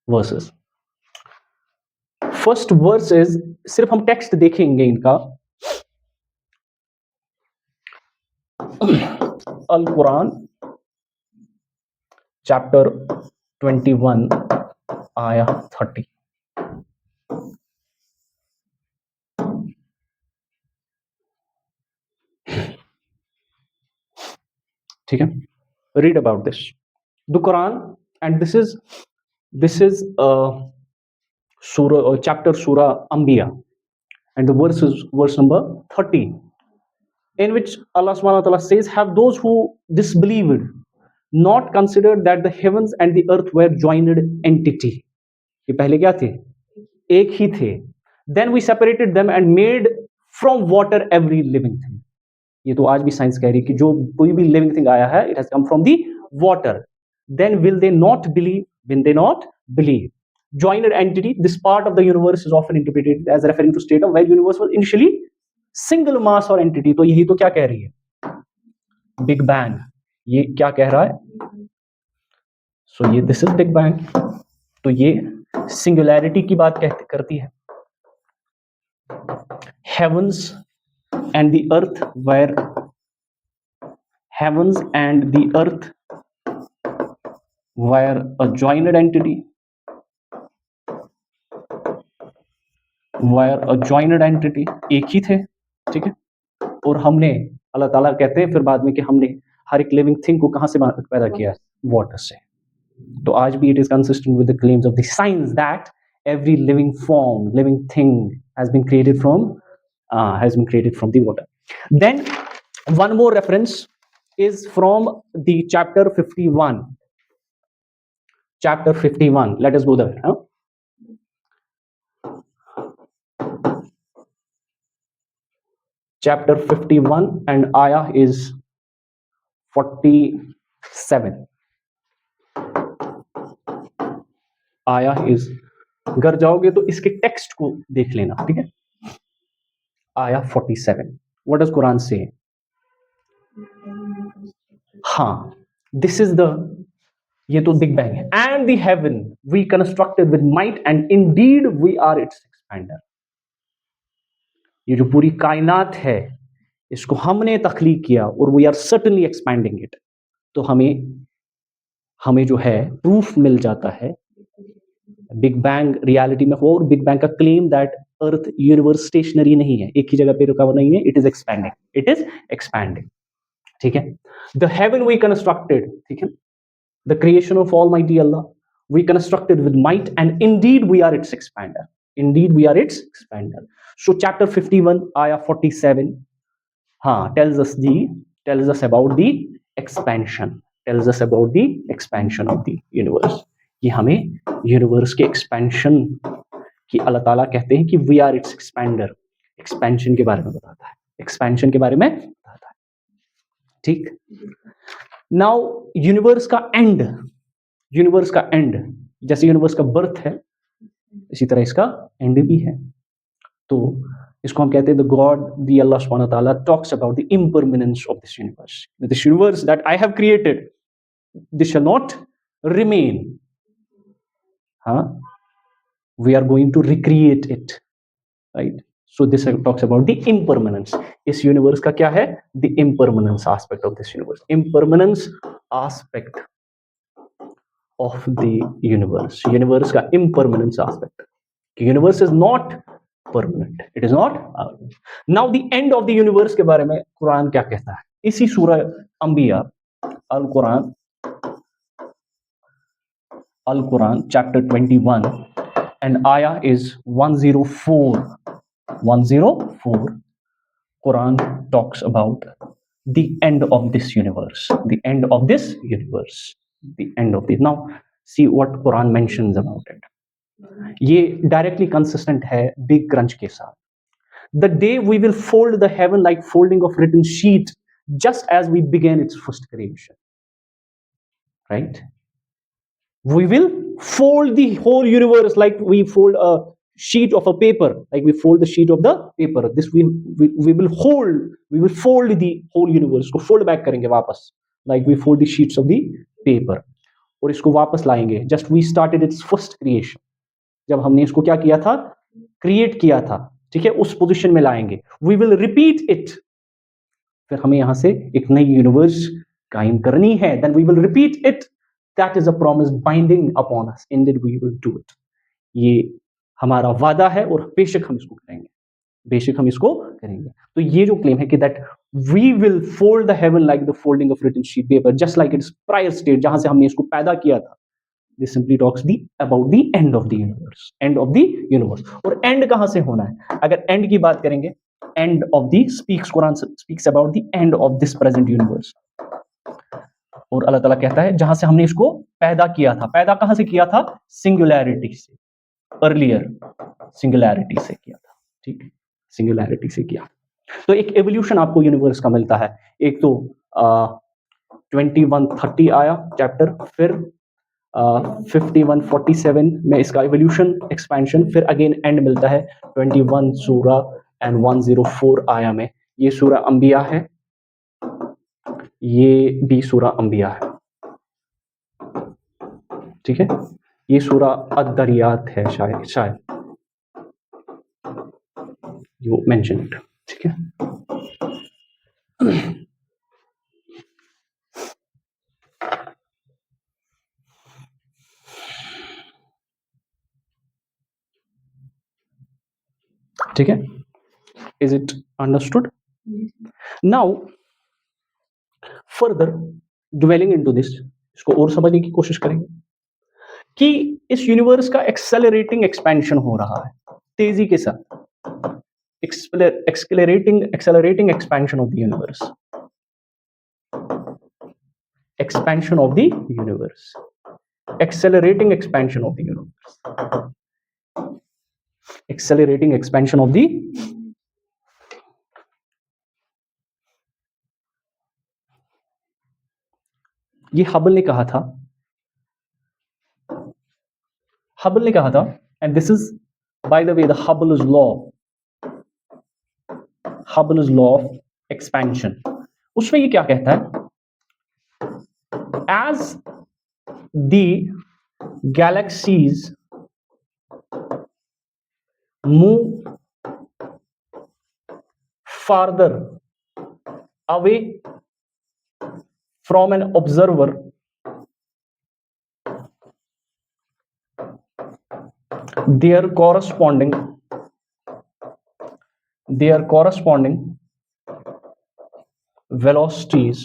verses. First verse is, सिर्फ हम text देखेंगे इनका, अल Quran chapter 21 आया 30. ठीक है, read about this the Quran, and this is surah chapter surah Anbiya, and the verse is verse number 30, in which Allah subhanahu wa ta'ala says, have those who disbelieved not considered that the heavens and the earth were joined entity. ये पहले क्या थे? एक ही थे. Then we separated them and made from water every living thing. ये तो आज भी साइंस कह रही है कि जो कोई भी लिविंग थिंग आया है, it has come from the water. Then will they not believe? Will they not believe? Joined entity, this part of the universe is often interpreted as referring to state of where universe was initially single mass or entity. तो यही तो क्या कह रही है big bang, ये क्या कह रहा है? सो ये दिस इज बिग बैंग, तो ये सिंगुलैरिटी की बात करती है. Heavens and the earth were a joined entity, एक ही थे. ठीक है, और हमने, अल्लाह ताला कहते हैं फिर बाद में कि हमने हर एक लिविंग थिंग को कहां से पैदा किया? वाटर से. तो आज भी it is consistent with the claims of the science that every living form, living thing has been created from the water. Then one more reference is from the chapter 51. Chapter 51. Let us go there. Huh? Chapter 51 and ayah is 47. Ayah is, घर जाओगे तो इसके text को देख लेना. ठीक है, आया 47. What does Quran say? हाँ, this is the, ये तो बिग बैंग है. And the heaven we constructed with might and indeed we are its expander. ये जो पूरी कायनात है इसको हमने तख्लीक किया और we are certainly expanding it. तो हमें जो है प्रूफ मिल जाता है बिग बैंग रियलिटी में हो, और बिग बैंग का claim that earth universe stationary नहीं है, एक ही जगह पे रुका हुआ नहीं है, इट इज एक्सपैंडिंग. ठीक है, द हेवन वी कंस्ट्रक्टेड, ठीक है, the creation of almighty Allah we constructed with might and indeed we are its expander. So chapter 51 आया 47 हाँ tells us about the expansion of the universe. ये हमें universe के expansion की अल्लाह ताला कहते हैं कि we are its expander. Expansion के बारे में बताता है, ठीक. नाउ यूनिवर्स का एंड, जैसे यूनिवर्स का बर्थ है इसी तरह इसका एंड भी है. तो इसको हम कहते हैं द गॉड, द अल्लाह सुब्हानहू व तआला talks about the impermanence of this universe that I have created, this shall not remain. We are going to recreate it, right? So this talks about the impermanence. इस universe का क्या है? The impermanence aspect of this universe. Impermanence aspect of the universe. Universe का impermanence aspect. Universe is not permanent. It is not. Now the end of the universe के बारे में कुरान क्या कहता है? इसी सूरह अंबिया, Al Quran chapter 21 and ayah is 104. Quran talks about the end of this universe. Now see what Quran mentions about it. ये डायरेक्टली कंसिस्टेंट है बिग क्रंच के साथ. The day we will fold the heaven like folding of written sheet, just as we began its first creation. Right? We will fold the whole universe like we fold a sheet of a paper, like we fold the sheet of the paper. This we will hold, we will fold the whole universe. को fold back करेंगे वापस, like we fold the sheets of the paper. और इसको वापस लाएंगे. Just we started its first creation. जब हमने इसको क्या किया था, क्रिएट किया था, ठीक है, उस पोजीशन में लाएंगे. We will repeat it. फिर हमें यहां से एक नई यूनिवर्स कायम करनी है. Then we will repeat it. That is a promise binding upon us. Indeed we will do it. ये हमारा वादा है और बेशक हम इसको करेंगे, बेशक हम इसको करेंगे. तो ये जो क्लेम है कि that we will fold the heaven like the folding of written sheet paper, just like its prior state, जहां से हमने इसको पैदा किया था. This simply talks about the end of the universe. End of the universe. और end कहां से होना है? अगर end की बात करेंगे, end of the Quran speaks about the end of this present universe. और अल्लाह ताला कहता है जहां से हमने इसको पैदा किया था. पैदा कहां से किया था? सिंगुलैरिटी से. अर्लियर सिंगुलैरिटी से किया था. ठीक, सिंगुलैरिटी से किया. तो एक एवोल्यूशन आपको यूनिवर्स का मिलता है. एक तो 2130 आया चैप्टर, फिर 5147 में इसका इवोल्यूशन एक्सपेंशन, फिर अगेन एंड मिलता है 21 सूरा एंड 104 आया में. ये सूरा अंबिया है, ये भी सूरा अंबिया है. ठीक है, ये सूरा अद-दरियात है शायद यू मेंशन इट. ठीक है, ठीक है. Is it understood? Now further dwelling into this, इसको और समझने की कोशिश करेंगे कि इस यूनिवर्स का एक्सेलरेटिंग एक्सपेंशन हो रहा है तेजी के साथ. Accelerating expansion of the universe. Expansion of the universe. Accelerating expansion of the universe. Accelerating expansion of the. ये हबल ने कहा था, हबल ने कहा था, and this is by the way the Hubble's law, Hubble's law of expansion. उसमें ये क्या कहता है? As the galaxies move farther away from an observer, their corresponding velocities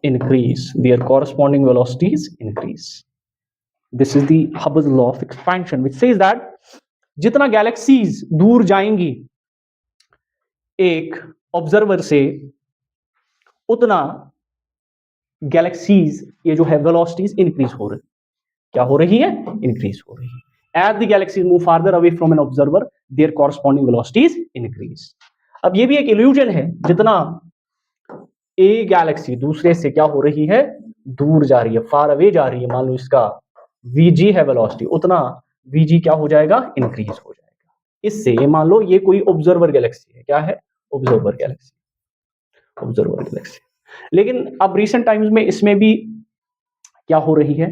increase. Their corresponding velocities increase. This is the Hubble's law of expansion, which says that जितना galaxies दूर जाएंगी एक observer से, उतना गैलेक्सीज ये जो है वेलोसिटीज इंक्रीज हो रही. क्या हो रही है? इंक्रीज हो रही है. As the galaxies move farther away from an observer, their corresponding velocities increase. अब ये भी एक इल्यूजन है, जितना ए गैलेक्सी दूसरे से क्या हो रही है? दूर जा रही है, फार अवे जा रही है. मान लो इसका वीजी है वेलोसिटी, उतना वीजी क्या हो जाएगा? इंक्रीज हो जाएगा. इससे ये मान लो ये कोई ऑब्जर्वर गैलेक्सी है. क्या है? Observer Galaxy. Observer Galaxy. लेकिन अब रिसेंट टाइम्स में इसमें भी क्या हो रही है?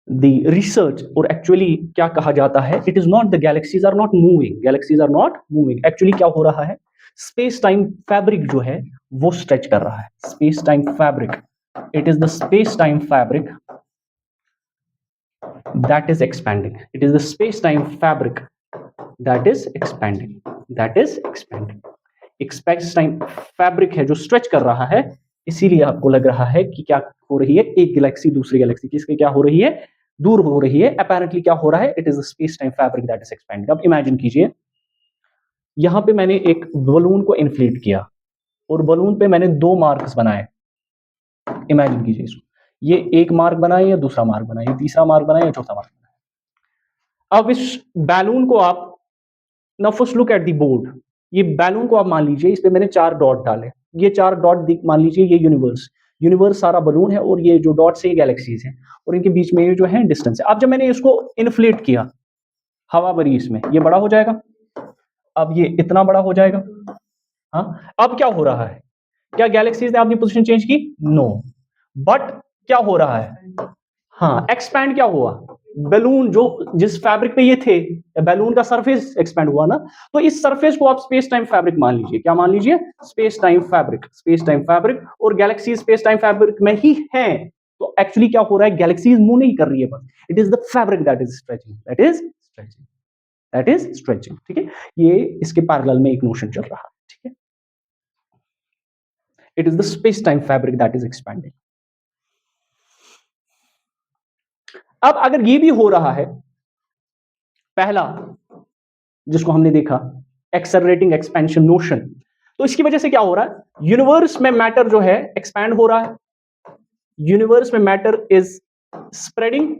द रिसर्च, और एक्चुअली क्या कहा जाता है, it is not the galaxies are not moving. Galaxies are not moving. Actually क्या हो रहा है? स्पेस टाइम फैब्रिक जो है वो स्ट्रेच कर रहा है. Space time fabric, it is the space time fabric that is expanding. It is the space-time fabric that is expanding. That is expanding. एक space-time fabric है जो stretch कर रहा है. इसीलिए आपको लग रहा है कि क्या हो रही है? एक गैलेक्सी दूसरी गैलेक्सी किसके क्या हो रही है? दूर हो रही है. Apparently क्या हो रहा है? It is the space-time fabric that is expanding. अब imagine कीजिए, यहां पे मैंने एक बलून को इन्फ्लेट किया और बलून पे मैंने 2 मार्क्स बनाए. Imagine कीजिए इसको. ये एक मार्क बनाए या दूसरा मार्क बनाए, ये तीसरा मार्क बनाए या चौथा मार्क बनाए। अब इस बैलून को आप, now first look at the board, ये बैलून को आप मान लीजिए, इस पे मैंने 4 डॉट डाले, ये 4 डॉट मान लीजिए ये यूनिवर्स, यूनिवर्स सारा बलून है और ये जो डॉट्स है ये गैलेक्सीज है और इनके बीच में ये जो है डिस्टेंस है। अब जब मैंने इसको इन्फ्लेट किया, हवा भरी इसमें, ये बड़ा हो जाएगा, अब ये इतना बड़ा हो जाएगा। हाँ, अब क्या हो रहा है, क्या गैलेक्सीज ने अपनी पोजीशन चेंज की? नो, बट क्या हो रहा है, हाँ एक्सपैंड क्या हुआ, बैलून जो जिस फैब्रिक पे ये थे, बैलून का सरफेस एक्सपैंड हुआ ना, तो इस सरफेस को आप स्पेस टाइम फैब्रिक मान लीजिए, क्या मान लीजिए, space time fabric, space time fabric, और गैलेक्सी स्पेस टाइम फैब्रिक में ही है। तो एक्चुअली क्या हो रहा है, गैलेक्सीज मूव नहीं कर रही है बस, it is the fabric that is stretching, that is stretching, that is stretching. ठीक है, ये इसके पैरेलल में एक नोशन चल रहा है। ठीक है, it is the space time fabric that is expanding. अब अगर ये भी हो रहा है, पहला जिसको हमने देखा एक्सेलरेटिंग एक्सपेंशन नोशन, तो इसकी वजह से क्या हो रहा है, यूनिवर्स में मैटर जो है एक्सपैंड हो रहा है, यूनिवर्स में matter is spreading,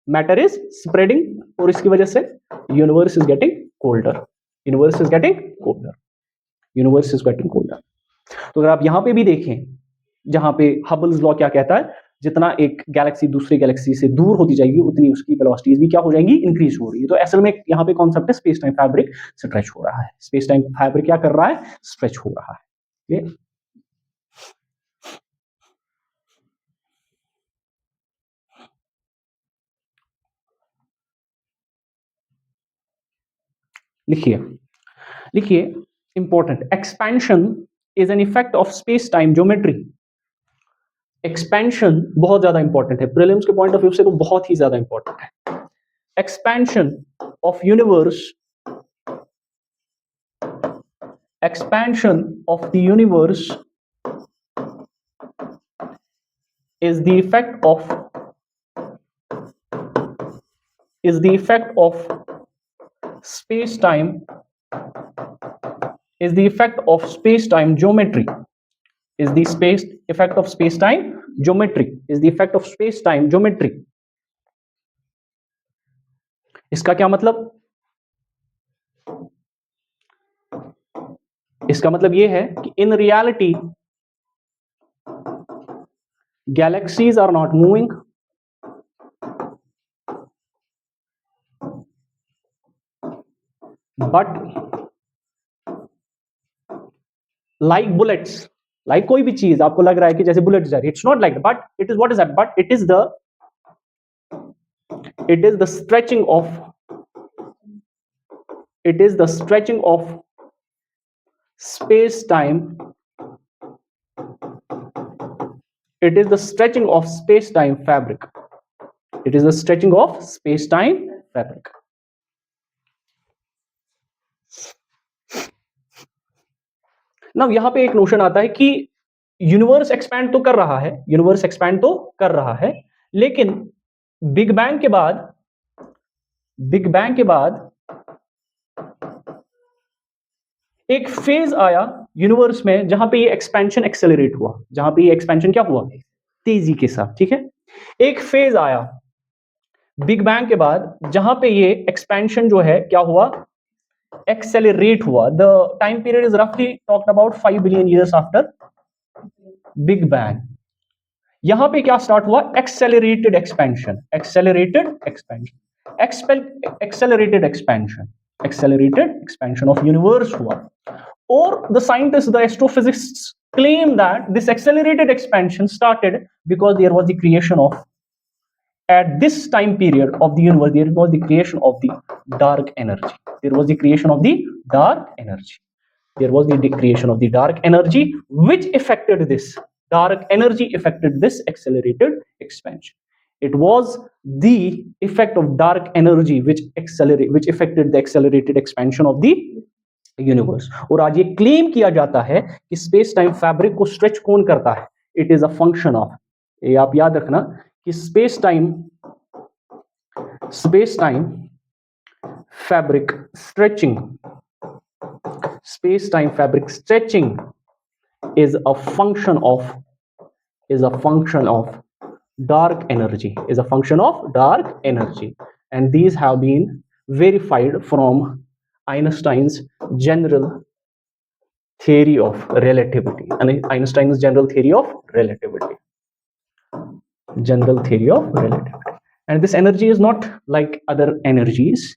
matter is spreading, और इसकी वजह से universe is getting colder, universe is getting colder, universe is getting colder. तो अगर आप यहां पे भी देखें, जहां पे हबल्स लॉ क्या कहता है, जितना एक गैलेक्सी दूसरी गैलेक्सी से दूर होती जाएगी उतनी उसकी वेलोसिटीज भी क्या हो जाएंगी, इंक्रीज हो रही है। तो असल में यहाँ पे कॉन्सेप्ट है स्पेस टाइम फैब्रिक स्ट्रेच हो रहा है, स्पेस टाइम फैब्रिक क्या कर रहा है, स्ट्रेच हो रहा है। ये लिखिए, लिखिए important, expansion is an effect of space time geometry. Expansion बहुत ज्यादा इंपॉर्टेंट है, प्रीलिम्स के पॉइंट ऑफ व्यू से तो बहुत ही ज्यादा इंपॉर्टेंट है। Expansion of universe, expansion of the universe is the effect of space time, is the effect of space time geometry, is the space effect of space time geometry, is the effect of space time geometry। इसका क्या मतलब, इसका मतलब यह है कि in reality galaxies are not moving, but like bullets, like कोई भी चीज आपको लग रहा है कि जैसे बुलेट्स जा रही है, it's not like, but it is what is that, but it is the stretching of, it is the stretching of space time, it is the stretching of space time fabric, it is the stretching of space time fabric। Now यहां पे एक notion आता है कि universe expand तो कर रहा है, यूनिवर्स एक्सपैंड तो कर रहा है, लेकिन बिग बैंग के बाद, बिग बैंग के बाद एक फेज आया यूनिवर्स में जहां पे ये एक्सपेंशन एक्सेलरेट हुआ, जहां पे ये एक्सपेंशन क्या हुआ, तेजी के साथ। ठीक है, एक फेज आया बिग बैंग के बाद जहां पे ये एक्सपेंशन जो है क्या हुआ, एक्सेलरेट हुआ। द टाइम पीरियड इज रफली talked about 5 billion years after big bang. यहां पे क्या स्टार्ट हुआ, accelerated expansion, accelerated expansion, accelerated expansion, accelerated expansion of universe हुआ। और the scientists, the astrophysicists claim that this accelerated expansion started because there was the creation of, at this time period of the universe, there was the creation of the dark energy, there was the creation of the dark energy, there was the creation of the dark energy which affected this, dark energy affected this accelerated expansion, it was the effect of dark energy which affected the accelerated expansion of the universe. और आज ये claim किया जाता है कि space time fabric को stretch कौन करता है, it is a function of, ये आप याद रखना कि space time fabric stretching, space time fabric stretching is a function of dark energy, is a function of dark energy, and these have been verified from Einstein's general theory of relativity, and Einstein's general theory of relativity. General theory of relativity. And this energy is not like other energies.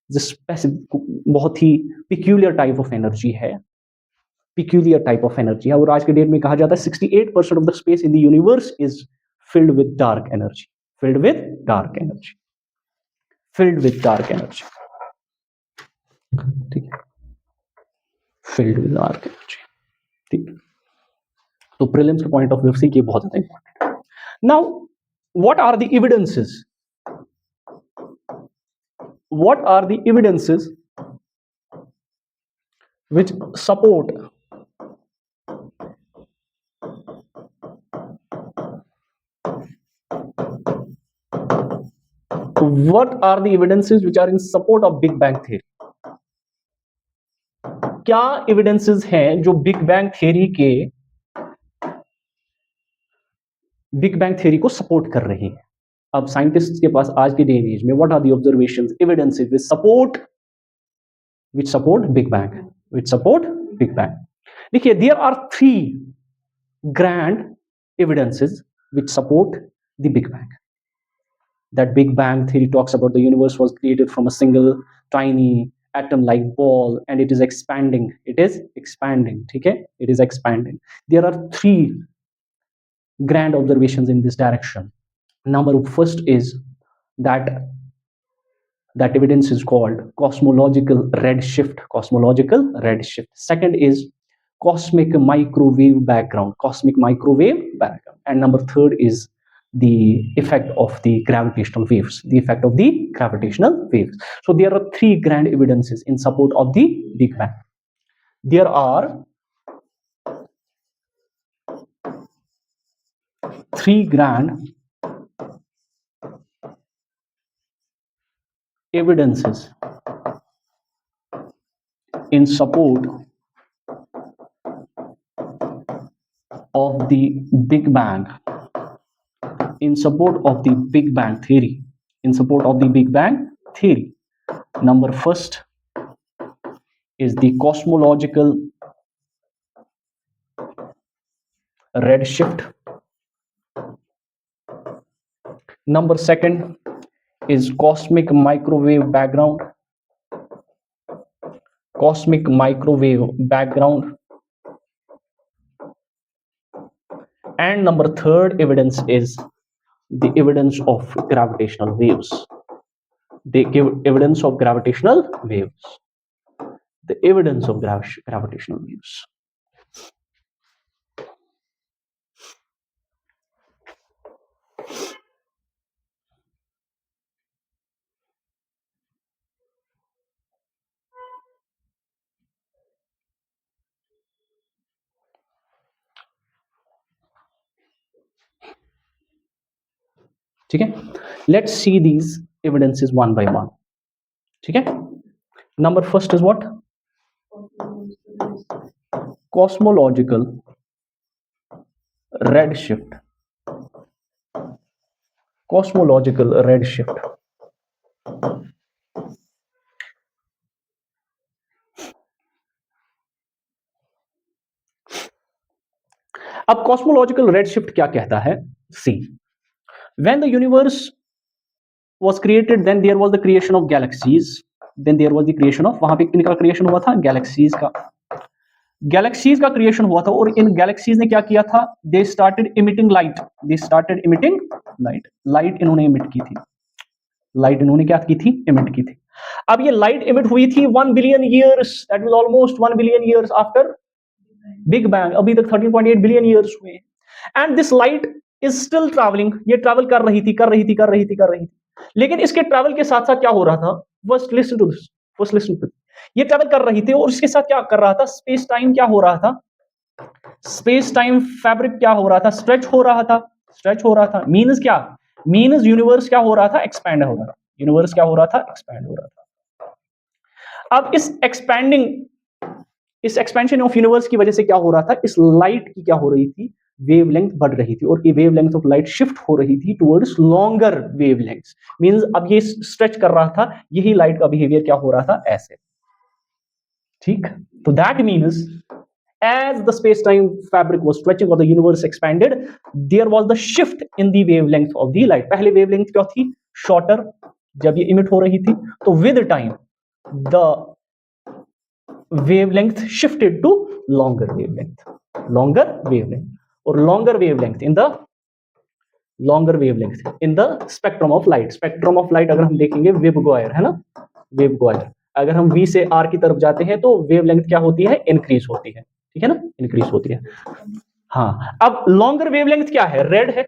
This बहुत ही peculiar type of energy है, peculiar type of energy है, और आज के date में कहा जाता है 68% of the space in the universe is filled with dark energy, filled with dark energy, filled with dark energy, ठीक है, filled with dark energy, ठीक है। तो प्रीलिम्स के पॉइंट ऑफ व्यू से ये बहुत ज्यादा इंपॉर्टेंट है। Now what are the evidences, what are the evidences which support what are the evidences which are in support of Big Bang theory? क्या evidences हैं जो Big Bang theory के Big Bang theory को support कर रही हैं? अब scientist के पास आज के डे एंड एज में what are the observations, evidences which support Big Bang, which support Big Bang? देखिए, there are three grand evidences which support the Big Bang. That Big Bang theory talks about the universe was created from a single tiny atom-like ball and it is expanding. It is expanding. Okay? It is expanding. There are three grand observations in this direction. Number first is that evidence is called cosmological redshift. Cosmological redshift. Second is cosmic microwave background. Cosmic microwave background. And number third is the effect of the gravitational waves. The effect of the gravitational waves. So there are three grand evidences in support of the Big Bang. There are three grand evidences in support of the Big Bang, in support of the Big Bang theory, in support of the Big Bang theory. Number first is the cosmological redshift. Number second is cosmic microwave background. Cosmic microwave background. And number third evidence is the evidence of gravitational waves. The evidence of gravitational waves. The evidence of gravitational waves. ठीक है, let's see these evidences one by one. ठीक है, number first is what? Cosmological redshift. Cosmological redshift. अब cosmological redshift क्या कहता है? See, when the universe was created, then there was the creation of galaxies. Then there was the creation of, वहां पे किनका creation हुआ था? Galaxies का. Galaxies का creation हुआ था और इन galaxies ने क्या किया था? They started emitting light. They started emitting light. Light इन्होंने emit की थी. Light इन्होंने क्या की थी? Emit की थी. अब ये light emit हुई थी 1 billion years. That was almost 1 billion years after Big Bang. अभी तक 13.8 billion years हुए. And this light is still traveling. ये travel कर रही थी. लेकिन इसके ट्रैवल के साथ साथ क्या हो रहा था? First listen to this. First listen to this. ये ट्रैवल कर रही थी और इसके साथ क्या कर रहा था? स्पेस टाइम क्या हो रहा था? स्पेस टाइम फैब्रिक क्या हो रहा था? स्ट्रेच हो रहा था. मीन्स क्या? मीन्स यूनिवर्स क्या हो रहा था? एक्सपैंड हो रहा था. यूनिवर्स क्या हो रहा था? एक्सपैंड हो रहा था. अब इस एक्सपेंशन ऑफ यूनिवर्स की वजह से क्या हो रहा था? इस लाइट की क्या हो रही थी? वेवलेंथ बढ़ रही थी और ये वेवलेंथ ऑफ लाइट शिफ्ट हो रही थी टुवर्ड्स लॉन्गर वेवलेंथ्स, मींस अब ये स्ट्रेच कर रहा था, यही लाइट का बिहेवियर क्या हो रहा था, ऐसे, ठीक। तो that means as the space-time fabric was stretching or the universe expanded, there was the shift in the wavelength of the light. पहले wavelength क्या थी, shorter, जब ये emit हो रही थी, तो with time the wavelength shifted to longer wavelength, or longer wavelength in the spectrum of light. Spectrum of light अगर हम देखेंगे वेवगायर है ना, वेवगायर, अगर हम V से R की तरफ जाते हैं तो वेवलेंथ क्या होती है, इंक्रीज होती है, ठीक है ना, इंक्रीज होती है। हाँ, अब लॉन्गर वेवलेंथ क्या है, रेड है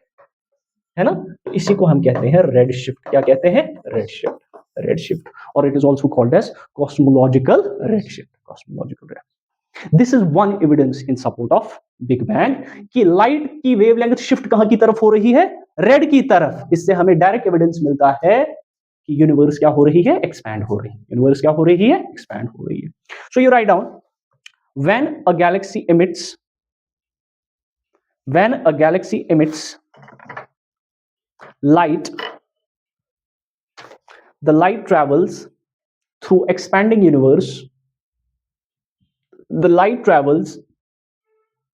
ना, तो इसी को हम कहते हैं रेड शिफ्ट। क्या कहते हैं, रेड शिफ्ट, और it is also called as cosmological red shift, cosmological red. This is one evidence in support of big bang कि लाइट की वेवलेंथ शिफ्ट कहां की तरफ हो रही है, रेड की तरफ। इससे हमें डायरेक्ट एविडेंस मिलता है कि यूनिवर्स क्या हो रही है, एक्सपैंड हो रही है, यूनिवर्स क्या हो रही है, एक्सपैंड हो रही है। सो you write down, when a galaxy emits light, the light travels through expanding universe, the light travels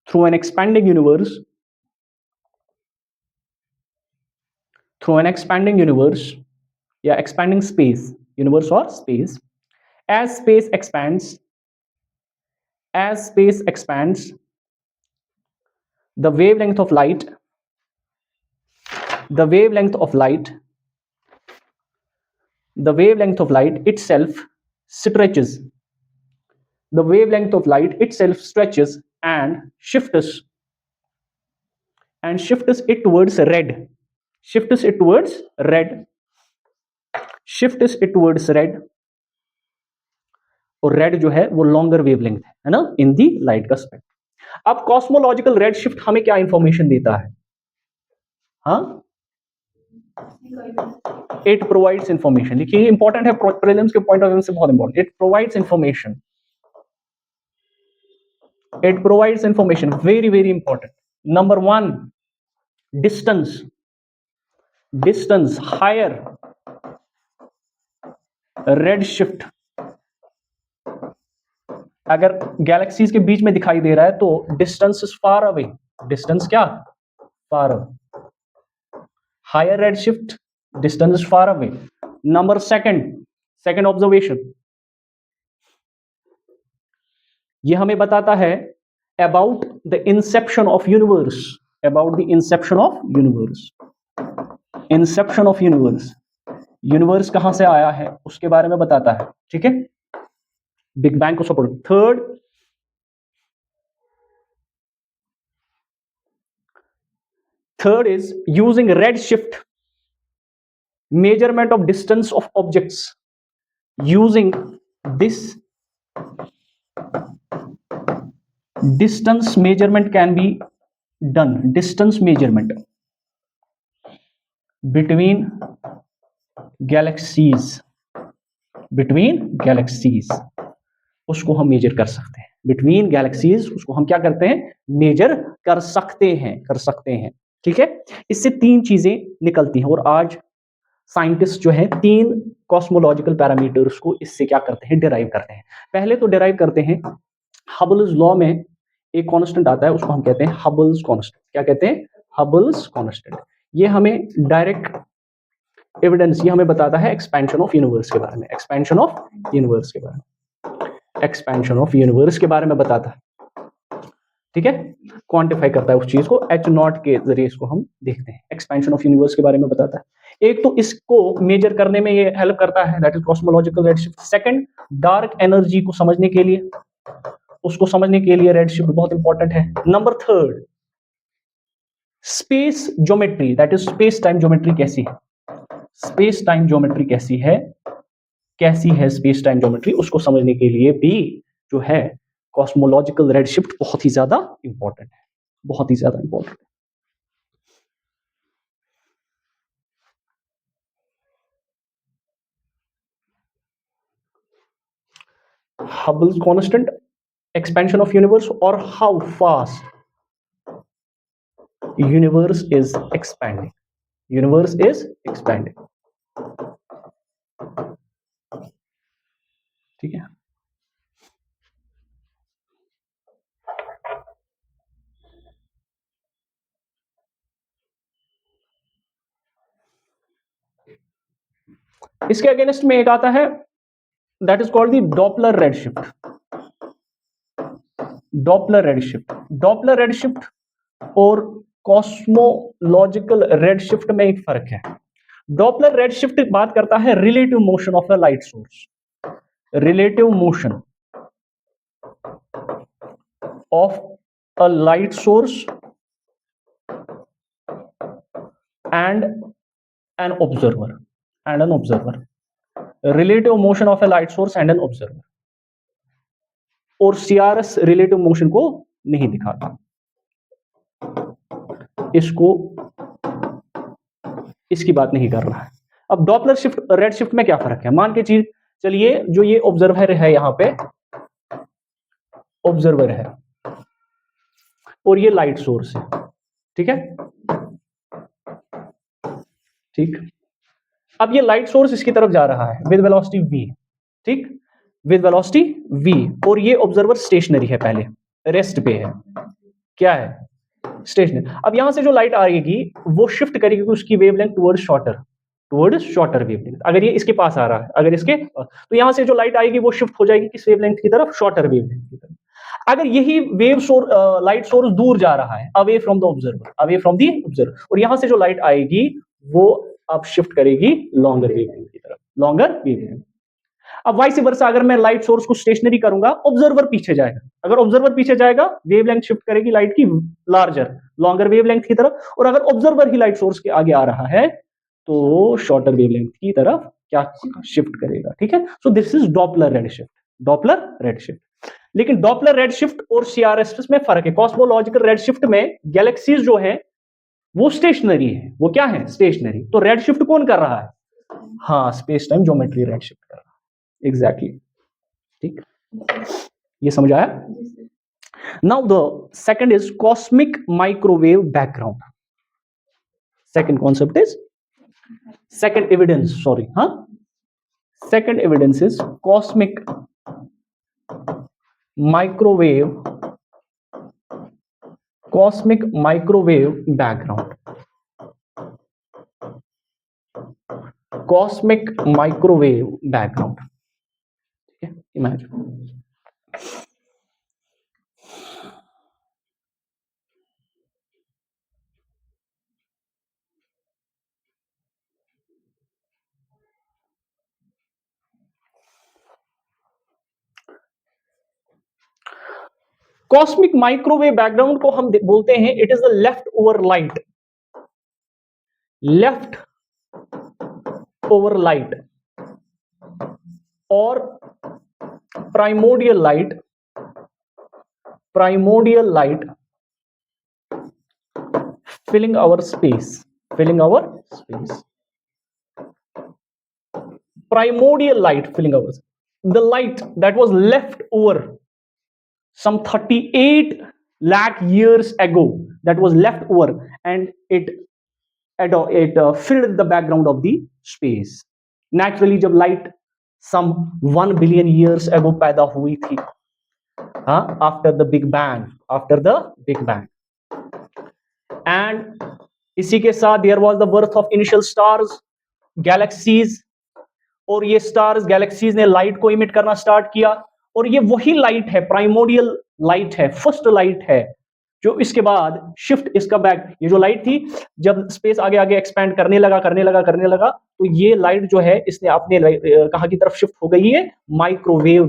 through an expanding universe, yeah, expanding space, universe or space. As space expands, the wavelength of light itself stretches. The wavelength of light itself stretches and shifts it towards red. Shifts it towards red. और red जो है वो longer wavelength है ना, in the light का spectrum. अब cosmological red shift हमें क्या इंफॉर्मेशन देता है, हाँ, इट प्रोवाइड्स इंफॉर्मेशन। देखिए इंपॉर्टेंट है, प्रीलिम्स के पॉइंट ऑफ व्यू से बहुत important. It provides information, very very important. Number 1, distance higher red shift. अगर गैलेक्सीज के बीच में दिखाई दे रहा है तो distance is far away, distance क्या, far away, higher red shift, distance is far away. Number second observation, ये हमें बताता है about the inception of universe, universe कहां से आया है उसके बारे में बताता है, ठीक है, बिग बैंग को support. Third is using red shift measurement of distance of objects. Using this distance measurement can be done, distance measurement between galaxies, उसको हम मेजर कर सकते हैं, बिटवीन गैलेक्सीज उसको हम क्या करते हैं, मेजर कर सकते हैं, ठीक है। इससे 3 चीजें निकलती हैं और आज साइंटिस्ट जो है 3 कॉस्मोलॉजिकल पैरामीटर्स को इससे क्या करते हैं, डिराइव करते हैं। पहले तो डिराइव करते हैं हबल्स लॉ में एक कांस्टेंट आता है, उसको हम कहते हैं हबल्स कांस्टेंट। क्या कहते हैं, हबल्स कांस्टेंट। ये हमें डायरेक्ट एविडेंस, ये हमें बताता है एक्सपेंशन ऑफ यूनिवर्स के बारे में, एक्सपेंशन ऑफ यूनिवर्स के बारे में बताता है, ठीक है, क्वांटिफाई करता है उस चीज को, H0 के जरिए इसको हम देखते हैं, एक्सपेंशन ऑफ यूनिवर्स के बारे में बताता है। एक तो इसको मेजर करने में ये हेल्प करता है, that is cosmological red shift. Second, dark energy को समझने के लिए, उसको समझने के लिए रेड शिफ्ट बहुत इंपॉर्टेंट है। Number 3, space geometry, that is space time geometry कैसी है, स्पेस टाइम ज्योमेट्री कैसी है स्पेस टाइम ज्योमेट्री, उसको समझने के लिए भी जो है कॉस्मोलॉजिकल रेड शिफ्ट बहुत ही ज्यादा इंपॉर्टेंट है, बहुत ही ज्यादा इंपॉर्टेंट है। Hubble's constant, expansion of universe, और how fast universe is expanding, universe is expanding. ठीक है, इसके अगेंस्ट में एक आता है that is called the Doppler redshift. Doppler redshift, Doppler redshift और कॉस्मोलॉजिकल रेडशिफ्ट में एक फर्क है। डॉपलर रेडशिफ्ट बात करता है relative motion of a light source, relative motion of a light source and an observer, and an observer, relative motion of a light source and an observer। और CRS relative motion को नहीं दिखाता, इसको, इसकी बात नहीं कर रहा है। अब डॉपलर शिफ्ट रेड शिफ्ट में क्या फर्क है, मान के चीज चलिए जो ये ऑब्जर्वर है यहां पे ऑब्जर्वर है और ये लाइट सोर्स है, ठीक है, ठीक। अब ये लाइट सोर्स इसकी तरफ जा रहा है विद वेलोसिटी v, ठीक, विद वेलोसिटी v, और ये ऑब्जर्वर स्टेशनरी है, पहले रेस्ट पे है, क्या है, स्टेशनरी। अब यहां से जो लाइट आएगी वो शिफ्ट करेगी उसकी वेवलेंथ टुवर्ड्स शॉर्टर वेवलेंथ। अगर ये इसके पास आ रहा है, अगर इसके, तो यहां से जो लाइट आएगी वो शिफ्ट हो जाएगी किस वेवलेंथ की तरफ, शॉर्टर वेवलेंथ की तरफ। अगर यही वेव सोर्स लाइट सोर्स दूर जा रहा है, away from the observer, away from the observer, और यहां से जो लाइट आएगी वो अब शिफ्ट करेगी लॉन्गर वेवलेंथ की तरफ, लॉन्गर वेवलेंथ। अब वाइस वर्सा, अगर मैं लाइट सोर्स को स्टेशनरी करूंगा, ऑब्जर्वर पीछे जाएगा, अगर ऑब्जर्वर पीछे जाएगा वेवलेंथ शिफ्ट करेगी लाइट की लार्जर, लॉन्गर वेवलेंथ की तरफ, और अगर ऑब्जर्वर ही लाइट सोर्स के आगे आ रहा है तो शॉर्टर वेवलेंथ की तरफ क्या शिफ्ट करेगा, ठीक है। So this is Doppler redshift, Doppler redshift. लेकिन डॉपलर रेडशिफ्ट और सीआरएस में फर्क है। कॉस्मोलॉजिकल रेडशिफ्ट में गैलेक्सीज जो है वो स्टेशनरी है, वो क्या है, स्टेशनरी। तो रेडशिफ्ट कौन कर रहा है, हाँ, स्पेस टाइम ज्योमेट्री रेडशिफ्ट कर रहा है, एग्जैक्टली, ठीक, ये समझ आया। Now the second is cosmic microwave background. Second concept is, second evidence, sorry, हाँ, second evidence is cosmic microwave, cosmic microwave background, cosmic microwave background, ठीक है, इमेजिन। कॉस्मिक माइक्रोवेव बैकग्राउंड को हम बोलते हैं it is the leftover light, leftover light और primordial light, primordial light filling our space, filling our space, primordial light filling our, the light that was left over some 38 lakh years ago, that was left over and it filled the background of the space. Naturally जब light some 1 billion years ago पैदा हुई थी, हाँ, after the big bang, after the big bang, and इसी के साथ there was the birth of initial stars, galaxies, और ये स्टार्स गैलेक्सीज ने लाइट को इमिट करना स्टार्ट किया, और ये वही लाइट है, प्राइमोडियल लाइट है, फर्स्ट लाइट है, जो इसके बाद शिफ्ट इसका बैक, ये जो लाइट थी जब स्पेस आगे आगे एक्सपैंड करने लगा, तो ये लाइट जो है इसने अपने कहां की तरफ शिफ्ट हो गई है, माइक्रोवेव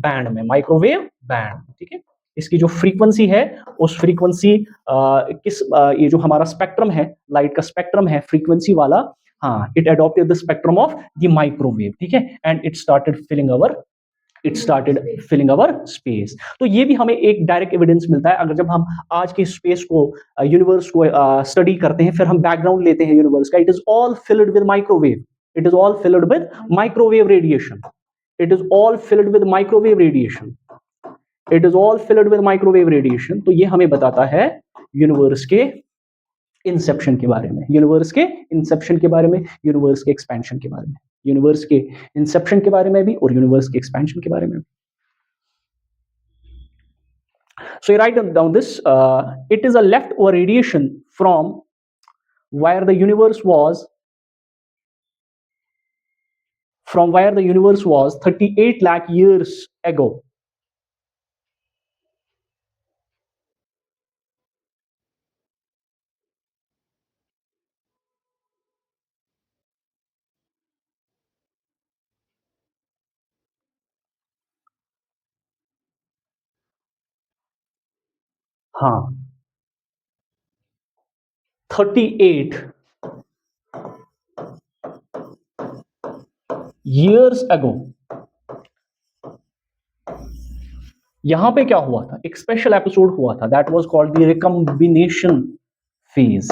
बैंड में, माइक्रोवेव बैंड, ठीक है। इसकी जो फ्रीक्वेंसी है उस फ्रीक्वेंसी ये जो हमारा स्पेक्ट्रम है, लाइट का स्पेक्ट्रम है फ्रीक्वेंसी वाला, हाँ, it adopted the spectrum of the microwave, ठीक है, and it started filling our space. तो ये भी हमें एक डायरेक्ट एविडेंस मिलता है। अगर जब हम आज के स्पेस को, यूनिवर्स को स्टडी करते हैं, फिर हम बैकग्राउंड लेते हैं यूनिवर्स का, it is all filled with microwave, it is all filled with microwave radiation, it is all filled with microwave radiation. It is all filled with microwave radiation. तो ये हमें बताता है यूनिवर्स के इंसेप्शन के बारे में, यूनिवर्स के इंसेप्शन के बारे में, यूनिवर्स के एक्सपेंशन के बारे में, यूनिवर्स के इंसेप्शन के बारे में भी और यूनिवर्स के एक्सपेंशन के बारे में भी। So you write down this. It is a leftover radiation from where the universe was 38 lakh years ago. हाँ, 38 years ago। यहां पे क्या हुआ था, एक स्पेशल एपिसोड हुआ था, that was called the recombination phase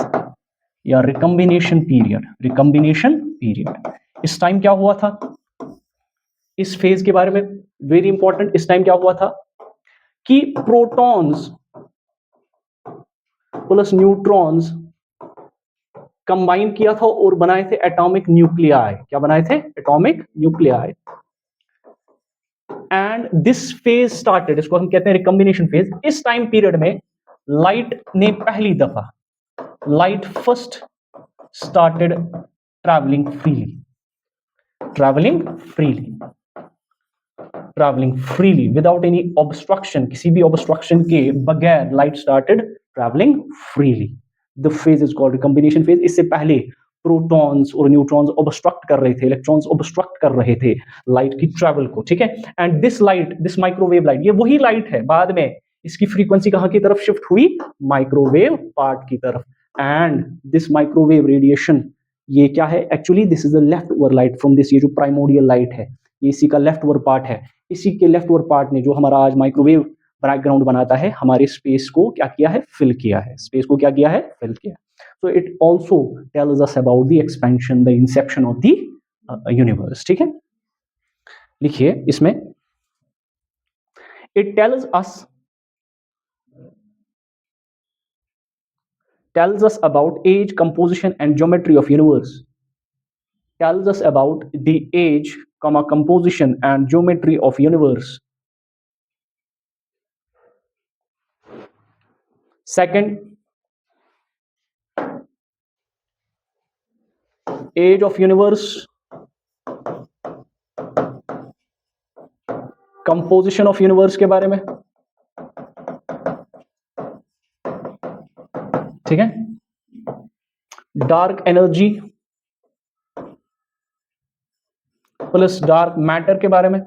या रिकम्बिनेशन पीरियड। रिकम्बिनेशन पीरियड, इस टाइम क्या हुआ था, इस फेज के बारे में वेरी इंपॉर्टेंट, इस टाइम क्या हुआ था कि प्रोटॉन्स प्लस न्यूट्रॉन्स कंबाइन किया था और बनाए थे एटॉमिक न्यूक्लियाई। क्या बनाए थे, atomic nuclei. And this phase started, इसको हम कहते हैं रिकम्बिनेशन फेज। इस टाइम पीरियड में लाइट ने पहली दफा, light first started travelling freely, travelling freely, travelling freely without any obstruction, किसी भी ऑब्स्ट्रक्शन के बगैर light started travelling freely. The phase is called recombination phase. इससे पहले प्रोटॉन्स और न्यूट्रॉन्स ऑब्स्ट्रक्ट कर रहे थे, इलेक्ट्रॉन्स ऑब्स्ट्रक्ट कर रहे थे लाइट की ट्रैवल को, ठीक है। And this light, this microwave light, ये वही लाइट है, बाद में इसकी फ्रीक्वेंसी कहां की तरफ शिफ्ट हुई, माइक्रोवेव पार्ट की तरफ। एंड दिस माइक्रोवेव रेडिएशन, ये क्या है actually, this is the leftover light from this, ये जो प्राइमोडियल लाइट है ये इसी का लेफ्ट ओवर पार्ट है। इसी के लेफ्ट ओवर पार्ट ने जो हमारा आज माइक्रोवेव बैकग्राउंड बनाता है, हमारे स्पेस को क्या किया है, फिल किया है, स्पेस को क्या किया है, फिल किया। So it also tells us about the expansion, the inception of the universe, ठीक है। लिखिए इसमें, it tells us about age, composition and geometry of universe, tells us about the age, composition and geometry of universe. Second, age of universe, composition of universe के बारे में, ठीक है। Dark energy plus dark matter के बारे में,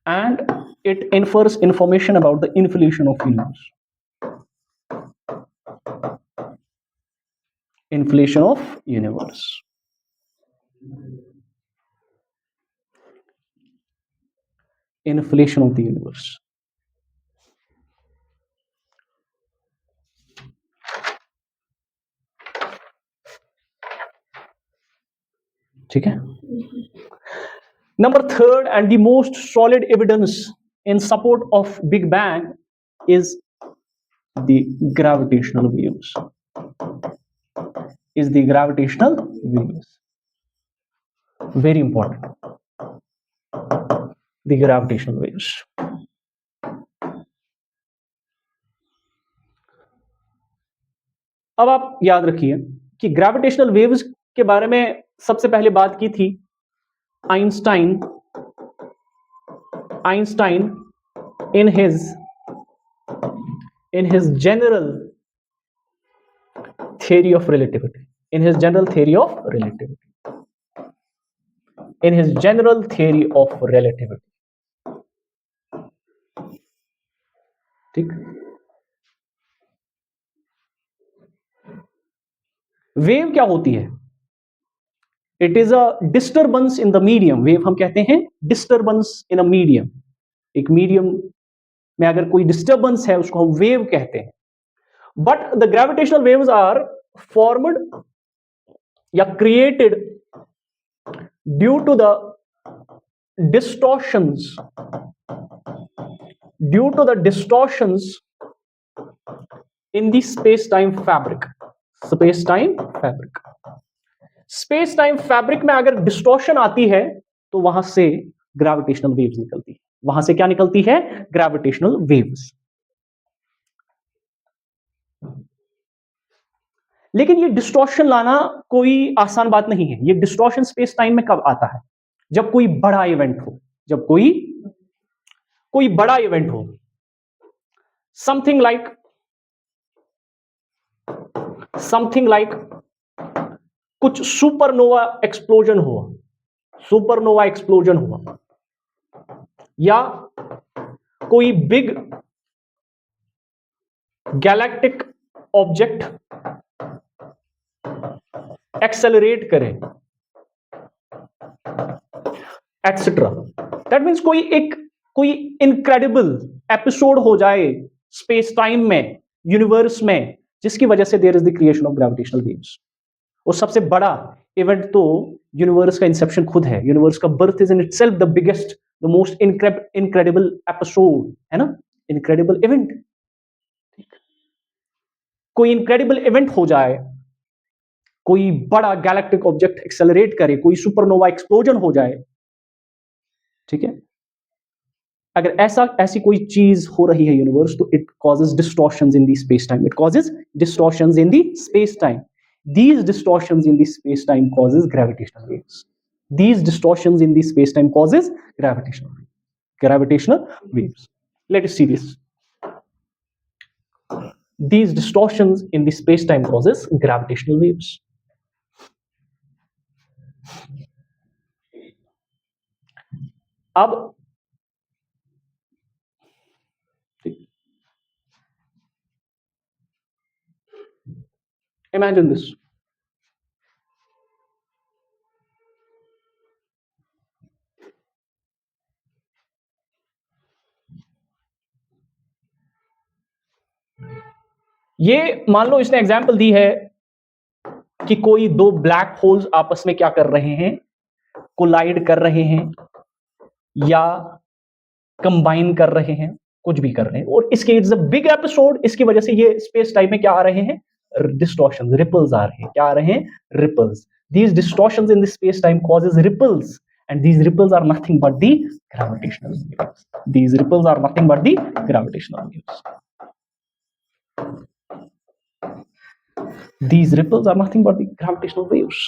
and it infers information about the inflation of universe, inflation of universe, inflation of the universe। ठीक है। Number third and the most solid evidence in support of Big Bang is the gravitational waves. Is the gravitational waves. Very important. The gravitational waves. अब आप याद रखिए कि gravitational waves के बारे में सबसे पहले बात की थी Einstein in his general theory of relativity, in his general theory of relativity, in his general theory of relativity, ठीक। वेव क्या होती है, it is a disturbance in the medium. Wave हम कहते हैं डिस्टर्बेंस इन अ मीडियम, एक medium में अगर कोई डिस्टर्बेंस है उसको हम वेव कहते हैं। But the gravitational waves are formed या created due to the distortions, due to the distortions in the space-time fabric, space-time fabric, space-time fabric में अगर डिस्टॉर्शन आती है तो वहां से ग्रेविटेशनल वेव्स निकलती है। वहां से क्या निकलती है? Gravitational waves. लेकिन ये डिस्टॉर्शन लाना कोई आसान बात नहीं है। ये डिस्टॉर्शन स्पेस टाइम में कब आता है? जब कोई बड़ा इवेंट हो, जब कोई बड़ा इवेंट हो, समथिंग लाइक कुछ सुपरनोवा एक्सप्लोजन हुआ, या कोई बिग गैलेक्टिक ऑब्जेक्ट एक्सेलरेट करे, एक्सेट्रा। दैट मीन्स कोई इनक्रेडिबल एपिसोड हो जाए स्पेस टाइम में, यूनिवर्स में, जिसकी वजह से there is the creation of gravitational waves. और सबसे बड़ा इवेंट तो यूनिवर्स का इंसेप्शन खुद है। यूनिवर्स का birth is in itself the biggest, the most incredible episode, है ना, इनक्रेडिबल इवेंट। कोई इनक्रेडिबल इवेंट हो जाए, कोई बड़ा गैलेक्टिक ऑब्जेक्ट एक्सेलरेट करे, कोई सुपरनोवा एक्सप्लोजन हो जाए, ठीक है, अगर ऐसी कोई चीज हो रही है यूनिवर्स, तो it causes distortions in the space time, it causes distortions in the space time. These distortions in the space time causes gravitational waves. These distortions in the space time causes gravitational waves. Let us see this. These distortions in the space time causes gravitational waves. अब imagine this. ये मान लो इसने example दी है कि कोई दो black holes आपस में क्या कर रहे हैं, कोलाइड कर रहे हैं या कंबाइन कर रहे हैं, कुछ भी कर रहे हैं, और इसके इट्स अ बिग एपिसोड। इसकी वजह से ये स्पेस टाइम में क्या आ रहे हैं? डिस्टॉर्शन, रिपल्स आ रहे हैं। क्या आ रहे हैं? Ripples. These distortions in the space time causes ripples, and these ripples are nothing but the gravitational waves. These ripples are nothing but the gravitational waves. These ripples are nothing but the gravitational waves.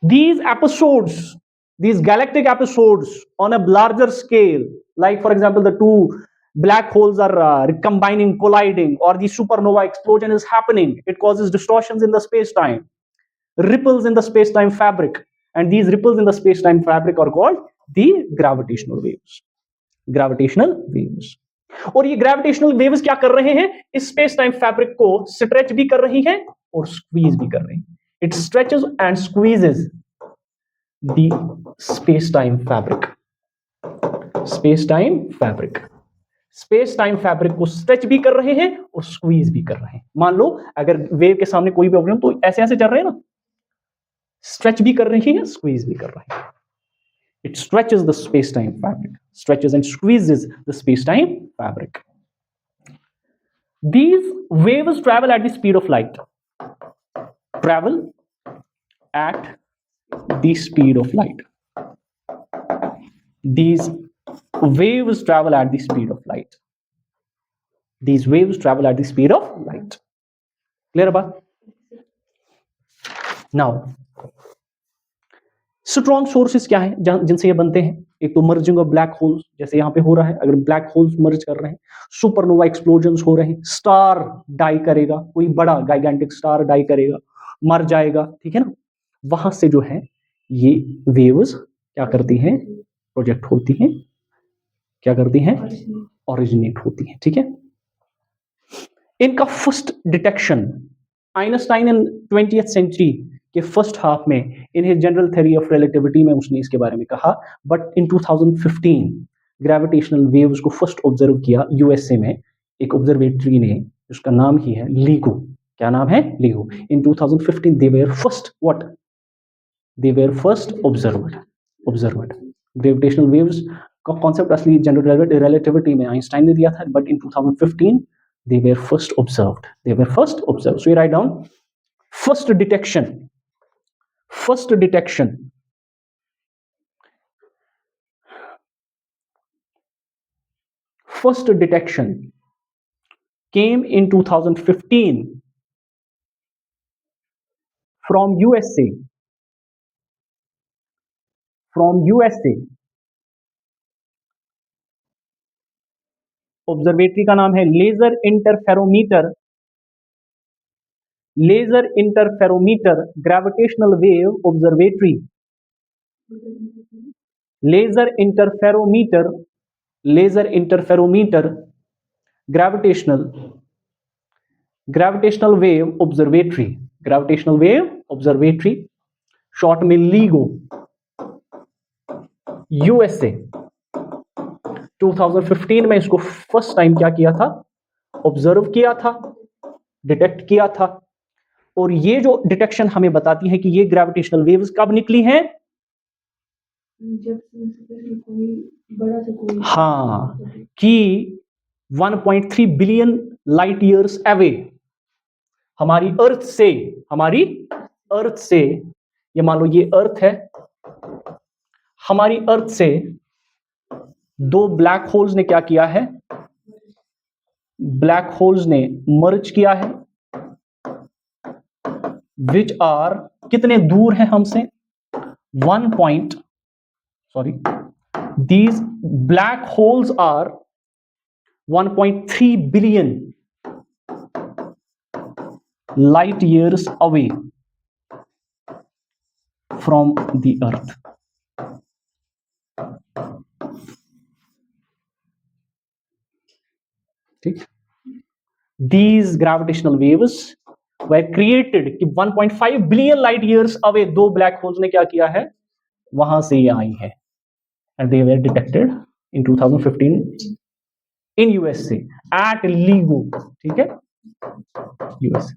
These episodes, these galactic episodes on a larger scale, like for example the two black holes are combining, colliding, or the supernova explosion is happening, it causes distortions in the space-time, ripples in the space-time fabric, and these ripples in the space-time fabric are called the gravitational waves. Gravitational waves. और ये gravitational waves क्या कर रहे हैं? इस space time fabric को stretch भी कर रही हैं और स्क्वीज भी कर रही हैं। It stretches and squeezes the space time fabric. Space time fabric, space time fabric को स्ट्रेच भी कर रहे हैं और स्क्वीज भी कर रहे हैं। मान लो अगर वेव के सामने कोई प्रॉब्लम, तो ऐसे ऐसे चल रहे हैं ना, स्ट्रेच भी कर रही है, स्क्वीज भी कर रही है। It stretches the space-time fabric, stretches and squeezes the space-time fabric. These waves travel at the speed of light. Travel at the speed of light. These waves travel at the speed of light. These waves travel at the speed of light. Clear about? Now, strong sources क्या है जिनसे ये बनते हैं? एक तो merging of black holes, जैसे यहां पे हो रहा है, अगर ब्लैक होल्स मर्ज कर रहे हैं, सुपरनोवा एक्सप्लोजन्स हो रहे हैं, स्टार डाई करेगा, कोई बड़ा गाइगेंटिक स्टार डाई करेगा, मर जाएगा, ठीक है ना, वहां से जो है ये वेव्स क्या करती हैं? प्रोजेक्ट होती हैं, क्या करती हैं? ओरिजिनेट होती हैं, ठीक है। इनका फर्स्ट डिटेक्शन आइंस्टाइन इन 20th सेंचुरी के फर्स्ट हाफ में in his general theory of relativity में उसने इसके बारे में कहा, बट इन 2015 ग्रेविटेशनल वेव्स को फर्स्ट ऑब्जर्व किया यूएसए में एक ऑब्जर्वेटरी ने, उसका नाम ही है LIGO। क्या नाम है? LIGO। In 2015 they were first what? They were first observed. Observed. Gravitational waves का कॉन्सेप्ट असली जनरल रिलेटिविटी में आइंस्टाइन ने दिया था, but in 2015 they were first observed. They were first observed. So you write down first detection. First detection. First detection came in 2015 from USA. From USA. Observatory का नाम है laser interferometer, laser interferometer gravitational wave observatory, laser interferometer, laser interferometer gravitational wave observatory, gravitational wave observatory, short में LIGO, USA. 2015 में इसको first time क्या किया था, observe किया था, डिटेक्ट किया था। और ये जो डिटेक्शन हमें बताती है कि ये ग्रेविटेशनल वेव्स कब निकली हैं, जब कोई बड़ा से कोई, हाँ, कि 1.3 बिलियन लाइट ईयर्स अवे हमारी अर्थ से, हमारी अर्थ से, ये मान लो ये अर्थ है, हमारी अर्थ से दो ब्लैक होल्स ने क्या किया है, ब्लैक होल्स ने मर्ज किया है, विच आर कितने दूर है हमसे, these black holes are 1.3 billion light years away from the earth. ठीक, these gravitational waves were created कि 1.5 बिलियन लाइट ईयर्स अवे दो ब्लैक होल्स ने क्या किया है, वहां से ये आई है, and they were detected in 2015 in USA at LIGO। ठीक है, USA।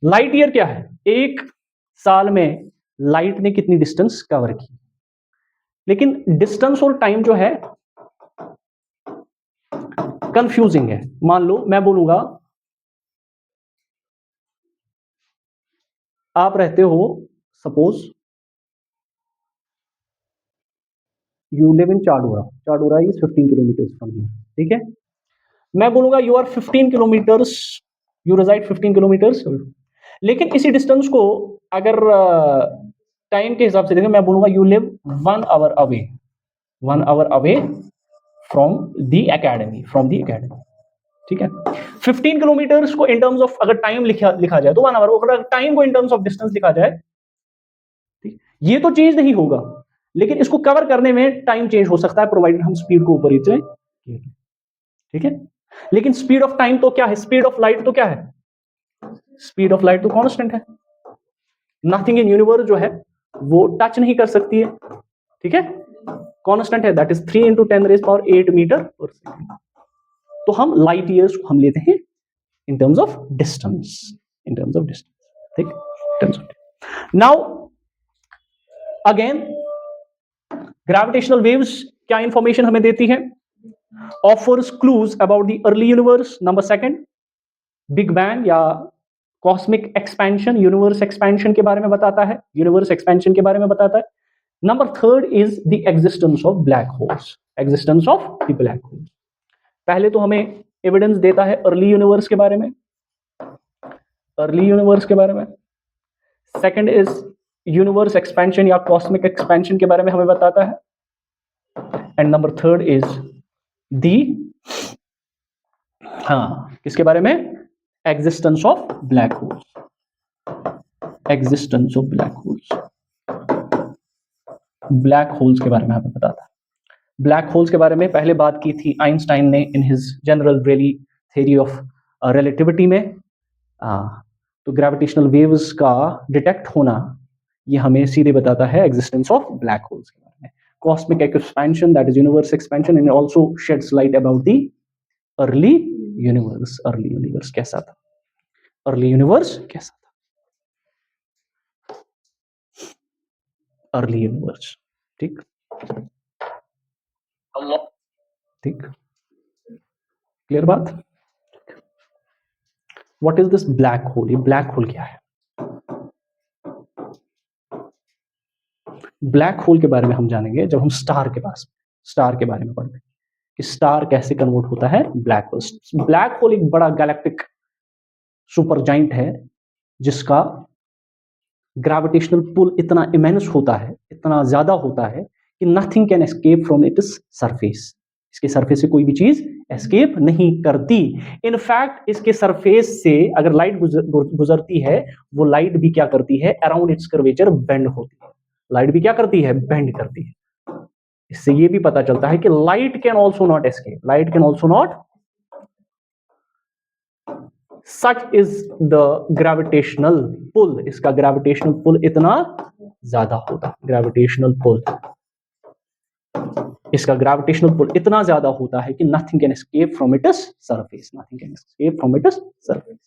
लाइट ईयर क्या है, एक साल में लाइट ने कितनी डिस्टेंस कवर की। लेकिन डिस्टेंस और टाइम जो है कंफ्यूजिंग है। मान लो मैं बोलूंगा आप रहते हो, suppose you live in Chadoora, Chadoora is 15 kilometre from here, ठीक है। मैं बोलूंगा you are 15 kilometres, you reside 15 kilometres, लेकिन इसी डिस्टेंस को अगर टाइम के हिसाब से देखें, मैं बोलूंगा you live 1 hour away, 1 hour away from the academy, from the academy, ठीक है। 15 किलोमीटर्स को इन टर्म्स ऑफ अगर टाइम लिखा जाए तो 1 आवर, अगर टाइम को इन टर्म्स ऑफ डिस्टेंस लिखा जाए, ठीक, ये तो चेंज नहीं होगा, लेकिन इसको कवर करने में टाइम चेंज हो सकता है, प्रोवाइडेड हम स्पीड को ऊपर नीचे, ठीक है। लेकिन स्पीड ऑफ टाइम तो क्या है, स्पीड ऑफ लाइट तो क्या है, स्पीड ऑफ लाइट तो कांस्टेंट है। नथिंग इन यूनिवर्स जो है वो टच नहीं कर सकती है, ठीक है, कांस्टेंट है, that is 3 × 10⁸ metre per second. तो हम लाइट ईयर्स को हम लेते हैं in terms of distance, in terms of distance, ठीक, terms of. Now again gravitational waves क्या इंफॉर्मेशन हमें देती है, offers clues about the early universe, number second big bang या कॉस्मिक एक्सपेंशन, यूनिवर्स एक्सपेंशन के बारे में बताता है, यूनिवर्स एक्सपेंशन के बारे में बताता है। Number third is the existence of black holes, existence of the black holes. पहले तो हमें एविडेंस देता है अर्ली यूनिवर्स के बारे में, अर्ली यूनिवर्स के बारे में। सेकंड इज यूनिवर्स एक्सपेंशन या कॉस्मिक एक्सपेंशन के बारे में हमें बताता है। And number third is the, हाँ, किसके बारे में, existence of black holes, existence of black holes, black holes के बारे में हमें बताता है। ब्लैक होल्स के बारे में पहले बात की थी आइंस्टाइन ने in his general theory of relativity में। तो ग्रेविटेशनल वेव्स का डिटेक्ट होना ये हमें सीधे बताता है एग्जिस्टेंस ऑफ ब्लैक होल्स के बारे में। Cosmic expansion, that is universe expansion, and also shades light about the early universe. Early universe कैसा था, अर्ली यूनिवर्स कैसा था, अर्ली यूनिवर्स। ठीक ठीक, क्लियर बात। What is this black hole? ये ब्लैक होल क्या है? ब्लैक होल के बारे में हम जानेंगे जब हम स्टार के बारे में पढ़ते हैं कि स्टार कैसे कन्वर्ट होता है ब्लैक होल। ब्लैक होल एक बड़ा गैलेक्टिक सुपर जाइंट है जिसका ग्रेविटेशनल पुल इतना इमेंस होता है, इतना ज्यादा होता है कि nothing can escape from its surface. इसके सरफेस से कोई भी चीज एस्केप नहीं करती। इनफैक्ट इसके सरफेस से अगर लाइट गुजरती है, वो लाइट भी क्या करती है, अराउंड इट्स कर्वेचर बेंड होती है। लाइट भी क्या करती है, बेंड करती है। इससे ये भी पता चलता है कि light can also not escape, light can also not, such is the gravitational pull. इसका ग्रेविटेशनल पुल इतना ज्यादा होता है, ग्रेविटेशनल पुल, इसका ग्रेविटेशनल पुल इतना ज्यादा होता है कि nothing can escape from its surface, nothing can escape from its surface.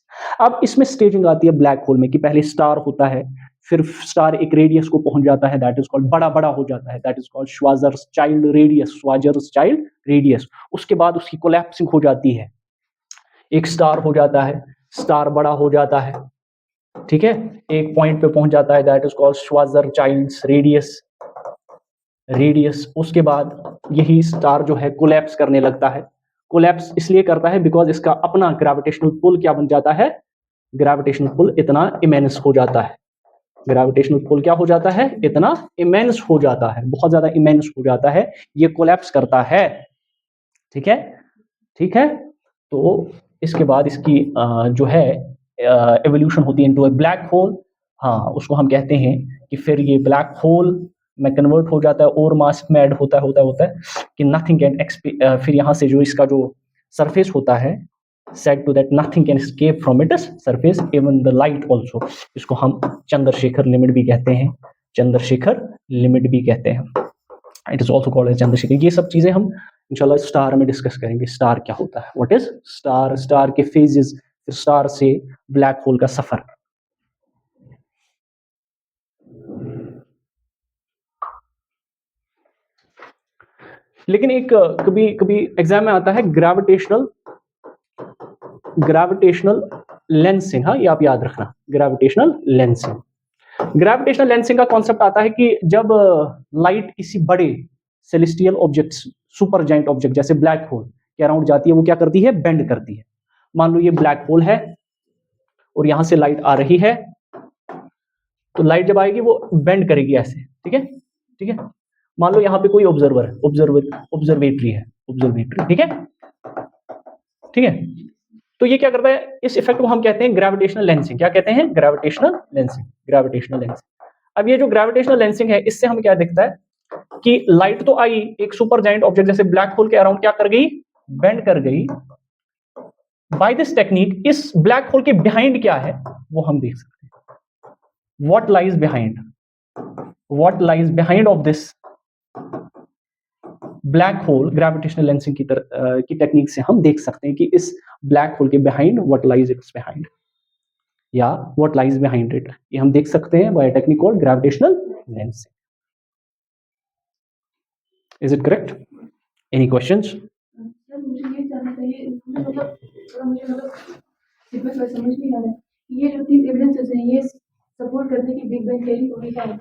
अब इसमें स्टेजिंग आती है ब्लैक होल में कि पहले स्टार होता है, फिर स्टार एक रेडियस को पहुंच जाता है, दैट इज कॉल्ड, बड़ा बड़ा हो जाता है, that is called Schwarzschild radius, Schwarzschild radius. उसके बाद उसकी कोलैप्सिंग हो जाती है, एक स्टार हो जाता है, स्टार बड़ा हो जाता है, ठीक है, एक पॉइंट पे पहुंच जाता है, that is called Schwarzschild's radius, radius. उसके बाद यही स्टार जो है कोलैप्स करने लगता है। कोलैप्स इसलिए करता है बिकॉज इसका अपना ग्रेविटेशनल पुल क्या बन जाता है, ग्रेविटेशनल पुल इतना इमेंस हो जाता है, ग्रेविटेशनल पुल क्या हो जाता है, इतना इमेंस हो जाता है, बहुत ज्यादा इमेंस हो जाता है, ये कोलैप्स करता है, ठीक है, ठीक है। तो इसके बाद इसकी जो है एवोल्यूशन होती है इनटू अ ब्लैक होल। हाँ, उसको हम कहते हैं कि फिर ये ब्लैक होल में कन्वर्ट हो जाता है और मास में ऐड होता है कि नथिंग कैन, फिर यहाँ से जो इसका जो सरफेस होता है, said to that nothing can escape from its surface, even the light also। इसको हम चंद्रशेखर लिमिट भी कहते हैं, चंद्रशेखर लिमिट भी कहते हैं, it is also called as Chandrasekhar. ये सब चीजें हम इंशाल्लाह स्टार में डिस्कस करेंगे, स्टार क्या होता है, व्हाट इज स्टार, स्टार के फेजेस, स्टार से ब्लैक होल का सफर। लेकिन एक कभी कभी एग्जाम में आता है ग्रेविटेशनल लेंसिंग। हाँ, ये आप याद रखना, ग्रेविटेशनल लेंसिंग। ग्रेविटेशनल लेंसिंग का कॉन्सेप्ट आता है कि जब लाइट किसी बड़े celestial object, super giant object जैसे ब्लैक होल के अराउंड जाती है, वो क्या करती है, बेंड करती है। मान लो ये ब्लैक होल है और यहां से लाइट आ रही है, तो लाइट जब आएगी वो बेंड करेगी ऐसे, ठीक है, ठीक है। मान लो यहाँ पे कोई ऑब्जर्वर है, ऑब्जर्वेटरी है, ऑब्जर्वेटरी, ठीक है, ठीक है। तो ये क्या करता है, इस इफेक्ट को हम कहते हैं ग्रेविटेशनल लेंसिंग। क्या कहते हैं, ग्रेविटेशनल लेंसिंग, ग्रेविटेशनल लेंसिंग। अब ये जो ग्रेविटेशनल लेंसिंग है, इससे हमें क्या दिखता है कि लाइट तो आई, एक सुपर जाइंट ऑब्जेक्ट जैसे ब्लैक होल के अराउंड क्या कर गई, बेंड कर गई। बाय दिस टेक्निक इस ब्लैक होल के बिहाइंड क्या है वो हम देख सकते हैं। What lies behind, what lies behind of this black hole, gravitational lensing की टेक्निक से हम देख सकते हैं कि इस ब्लैक होल के behind what lies it's behind, या व्हाट लाइज बिहाइंड इट, ये हम देख सकते हैं by technique called gravitational lensing. Is it correct? Any questions? मुझे ये जानना चाहिए, मतलब थोड़ा मुझे मतलब समझ नहीं आ रहा है, ये जो 3 एविडेंसेस हैं ये सपोर्ट करते हैं कि बिग बैंग थियरी हुई है।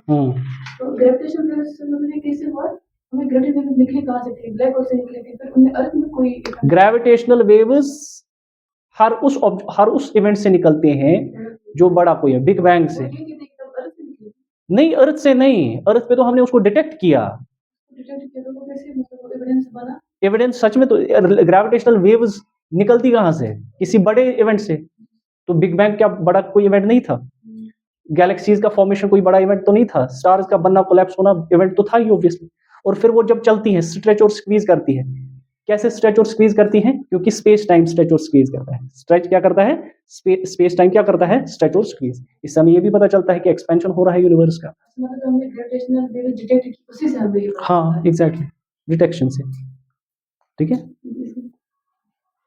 तो ग्रेविटेशनल वेव्स से मतलब ये कैसे हुआ? हमें ग्रेविटेशनल वेव्स निकले कहाँ से थे? ब्लैक होल से निकले थे, फिर उनमें अर्थ में कोई ग्रेविटेशनल वेव्स हर उस इवेंट से निकलते हैं जो बड़ा कोई है, बिग बैंग से नहीं, अर्थ से नहीं, अर्थ पे तो हमने उसको डिटेक्ट किया, एविडेंस सच में। तो ग्रेविटेशनल वेव्स निकलती कहां से, किसी बड़े इवेंट से। तो बिग बैंग क्या बड़ा कोई इवेंट नहीं था, गैलेक्सीज का फॉर्मेशन कोई बड़ा इवेंट तो नहीं था, स्टार्स का बनना, कोलैप्स होना इवेंट तो था ही ऑब्वियसली। और फिर वो जब चलती है, स्ट्रेच और स्क्वीज करती है। कैसे स्ट्रेच और स्क्वीज करती है? क्योंकि स्पेस टाइम स्ट्रेच और स्क्वीज करता है। स्ट्रेच क्या करता है, स्पेस टाइम क्या करता है, स्ट्रेच और स्क्वीज। इससे हमें ये भी पता चलता है कि एक्सपेंशन हो रहा है यूनिवर्स का। मतलब हमने ग्रेविटेशनल वेव डिटेक्ट की, उसी से हमें हाँ, एग्जैक्टली, डिटेक्शन से, ठीक है।